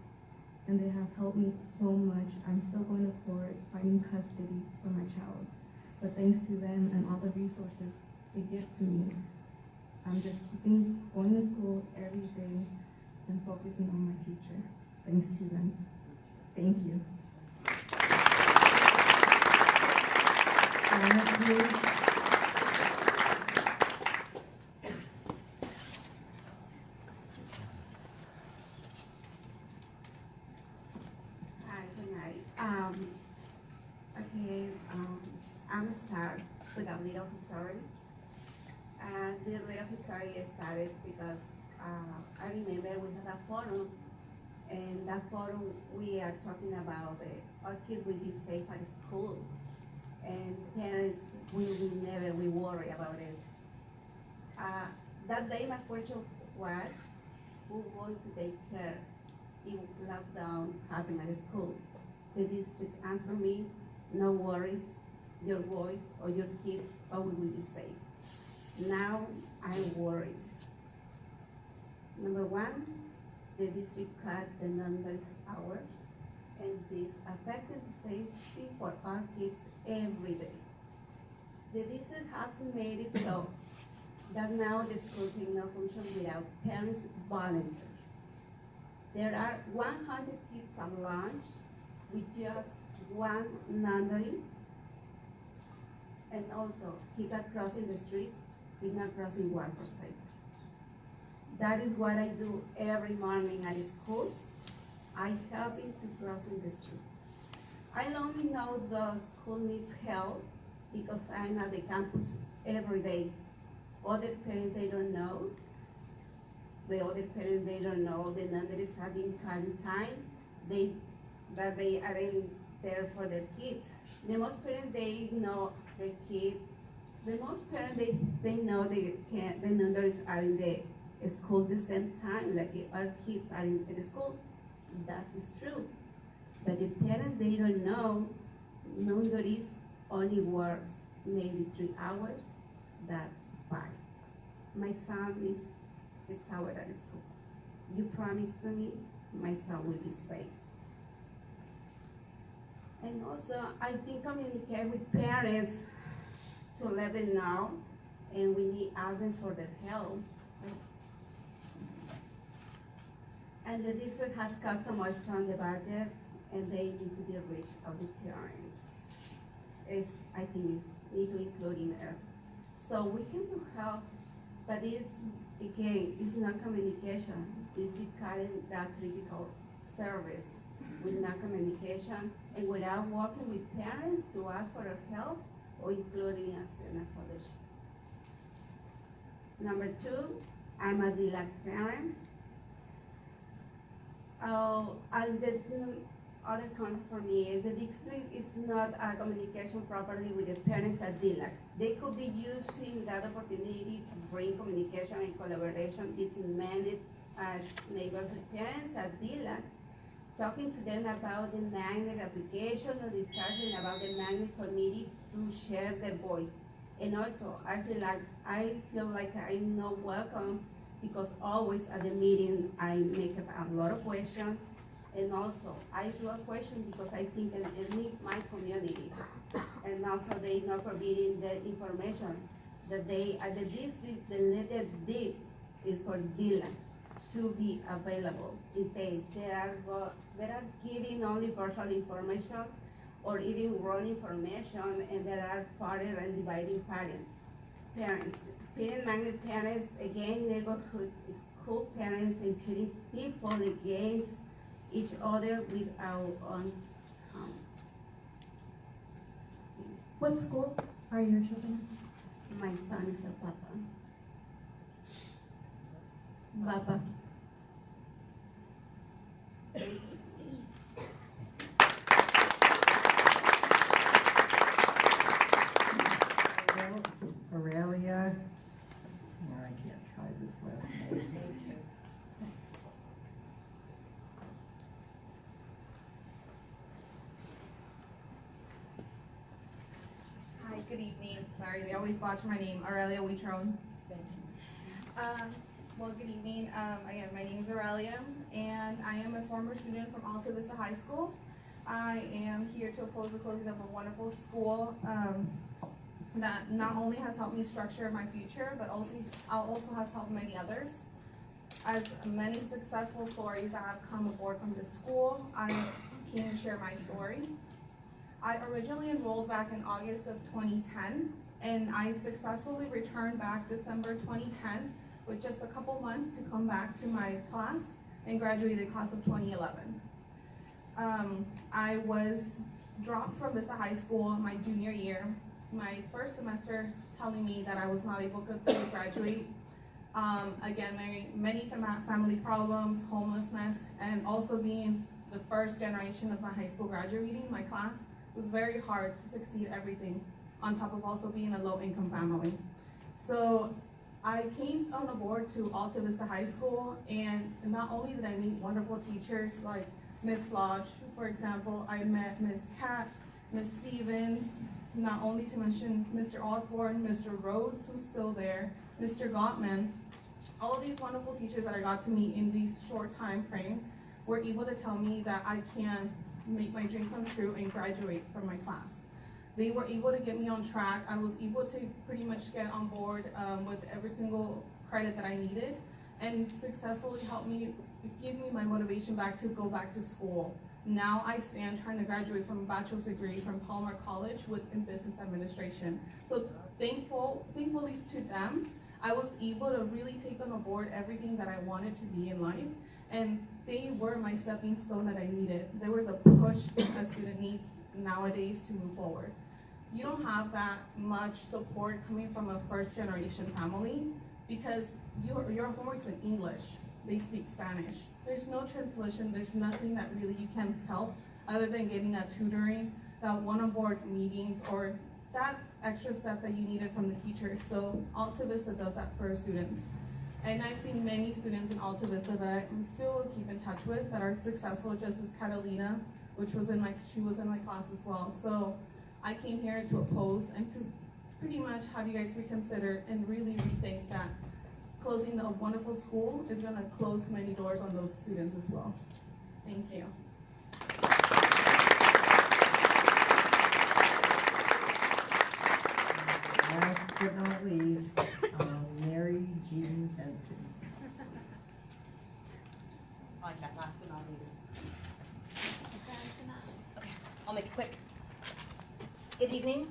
And they have helped me so much. I'm still going to court, fighting custody for my child. But thanks to them and all the resources they give to me, I'm just keeping going to school every day and focusing on my future. Thanks to them. Thank you. Hi, good night. I'm start with a little story. And the little story started because I remember we had a forum, and that forum we are talking about our kids will be safe at school, and parents will never we worry about it. That day my question was, who going to take care if lockdown happened at school? The district answered me, no worries, your boys or your kids always will be safe. Now I'm worried. Number one, the district cut the numbers hours, and this affected safety for our kids every day. The district has made it so that now the school cannot function without parents volunteers. There are 100 kids on lunch with just one nursery, and also kids are crossing the street with not crossing one per side. That is what I do every morning at school. I help him to cross in the street. I only know the school needs help because I'm at the campus every day. Other parents, they don't know. The other parents, they don't know. The nurseries have been quarantined. That they aren't there for their kids. The most parents, they know the kid. The most parents, they know the nurseries are in the school the same time, like our kids are in the school. That is true. But the parents, they don't know nurseries only works maybe 3 hours, that's 5. My son is 6 hours at school. You promised to me my son will be safe. And also, I think communicate with parents to let them know, and we need ask them for their help. And the district has cut so much from the budget, and they need to be rich of the parents. I think it's need to include in us. So we can help But it's not communication. It's you calling that critical service with no communication and without working with parents to ask for help or including us in a solution. Number 2, I'm a DLAC parent. And the other comment for me is the district is not communication properly with the parents at DLAC. They could be using that opportunity to bring communication and collaboration between many neighborhood parents at DLAC, talking to them about the magnet application or discussion about the magnet committee to share their voice. And also, I feel like I'm not welcome because always at the meeting I make a lot of questions, and also I do a question because I think it needs my community, and also they not providing the information that they at the district the letter D is for DLAC should be available. Instead, they are giving only partial information or even wrong information, and there are further and dividing parents. Parent magnet parents, again, neighborhood school parents, and pitting people against each other without own. What school are your children in? My son is a papa. Papa. Aurelia, I can't try this last name. Hi, good evening. Sorry, they always botch my name. Aurelia Wheatrone. Well, good evening. Again, my name is Aurelia, and I am a former student from Alta Vista High School. I am here to oppose the closing of a wonderful school that not only has helped me structure my future, but also has helped many others. As many successful stories that have come aboard from this school, I can share my story. I originally enrolled back in August of 2010, and I successfully returned back December 2010 with just a couple months to come back to my class and graduated class of 2011. I was dropped from Vista High School my junior year, my first semester telling me that I was not able to graduate. Again, many family problems, homelessness, and also being the first generation of my high school graduating, my class, it was very hard to succeed at everything, on top of also being a low-income family. So I came on board to Alta Vista High School, and not only did I meet wonderful teachers like Miss Lodge, for example, I met Miss Cat, Miss Stevens, not only to mention Mr. Osborne, Mr. Rhodes, who's still there, Mr. Gottman. All these wonderful teachers that I got to meet in this short time frame were able to tell me that I can make my dream come true and graduate from my class. They were able to get me on track. I was able to pretty much get on board with every single credit that I needed, and successfully helped me, give me my motivation back to go back to school. Now I stand trying to graduate from a bachelor's degree from Palmer College in business administration. So thankfully to them, I was able to really take on board everything that I wanted to be in life, and they were my stepping stone that I needed. They were the push that a student needs nowadays to move forward. You don't have that much support coming from a first generation family because your homework's in English. They speak Spanish. There's no translation, there's nothing that really you can help other than getting a tutoring, that one-on-board meetings, or that extra step that you needed from the teachers. So Alta Vista does that for students. And I've seen many students in Alta Vista that I still keep in touch with that are successful, just as Catalina, she was in my class as well. So I came here to oppose and to pretty much have you guys reconsider and really rethink that closing a wonderful school is going to close many doors on those students as well. Thank you. Last but not least, Mary Jean Benton. I like that, last but not least. Okay, I'll make it quick. Good evening.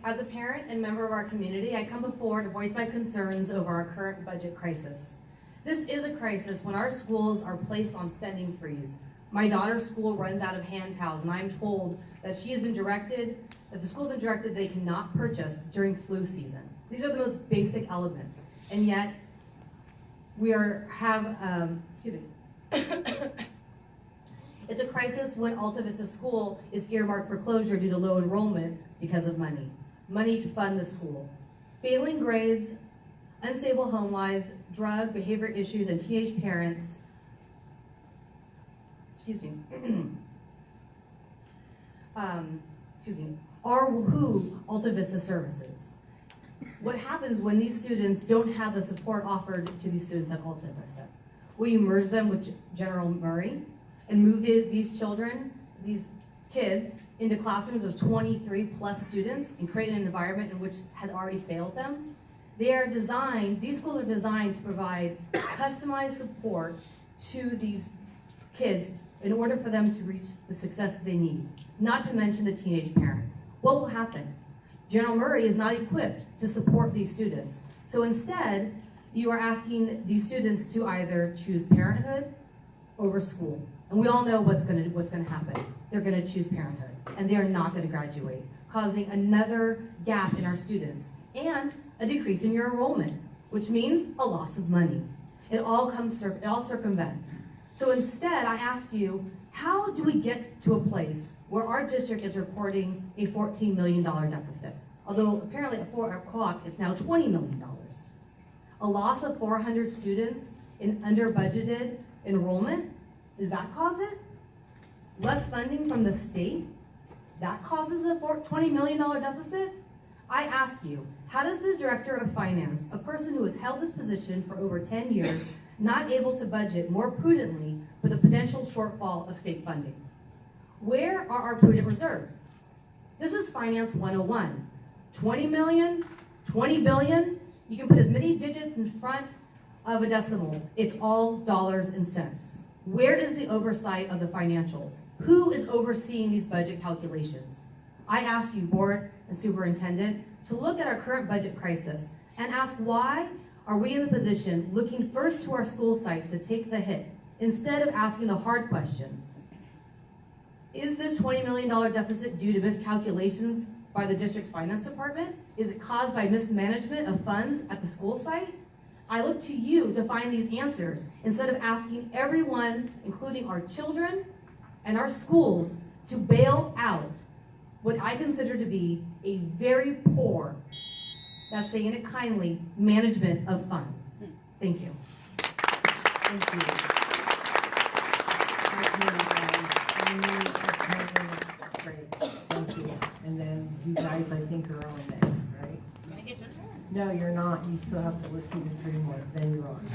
As a parent and member of our community, I come before to voice my concerns over our current budget crisis. This is a crisis when our schools are placed on spending freeze. My daughter's school runs out of hand towels, and I'm told that the school has been directed they cannot purchase during flu season. These are the most basic elements, and yet it's a crisis when Alta Vista School is earmarked for closure due to low enrollment because of money to fund the school. Failing grades, unstable home lives, drug, behavior issues, and teenage parents, are who Alta Vista services. What happens when these students don't have the support offered to these students at Alta Vista? Will you merge them with General Murray and move these kids, into classrooms of 23 plus students and create an environment in which has already failed them? These schools are designed to provide customized support to these kids in order for them to reach the success they need, not to mention the teenage parents. What will happen? General Murray is not equipped to support these students. So instead, you are asking these students to either choose parenthood over school. And we all know what's gonna happen. They're gonna choose parenthood, and they are not gonna graduate, causing another gap in our students and a decrease in your enrollment, which means a loss of money. It all circumvents. So instead, I ask you, how do we get to a place where our district is reporting a $14 million deficit? Although apparently at 4 o'clock, it's now $20 million. A loss of 400 students in under budgeted enrollment, does that cause it? Less funding from the state, that causes a $20 million deficit? I ask you, how does the director of finance, a person who has held this position for over 10 years, not able to budget more prudently for the potential shortfall of state funding? Where are our prudent reserves? This is Finance 101. 20 million, 20 billion, you can put as many digits in front of a decimal. It's all dollars and cents. Where is the oversight of the financials? Who is overseeing these budget calculations? I ask you, board and superintendent, to look at our current budget crisis and ask, why are we in the position looking first to our school sites to take the hit instead of asking the hard questions? Is this $20 million deficit due to miscalculations by the district's finance department? Is it caused by mismanagement of funds at the school site? I look to you to find these answers instead of asking everyone, including our children and our schools, to bail out what I consider to be a very poor, that's saying it kindly, management of funds. Thank you. Thank you. Great, thank you. And then you guys, I think, are on next, right? No, you're not. You still have to listen to 3 more, then you're on.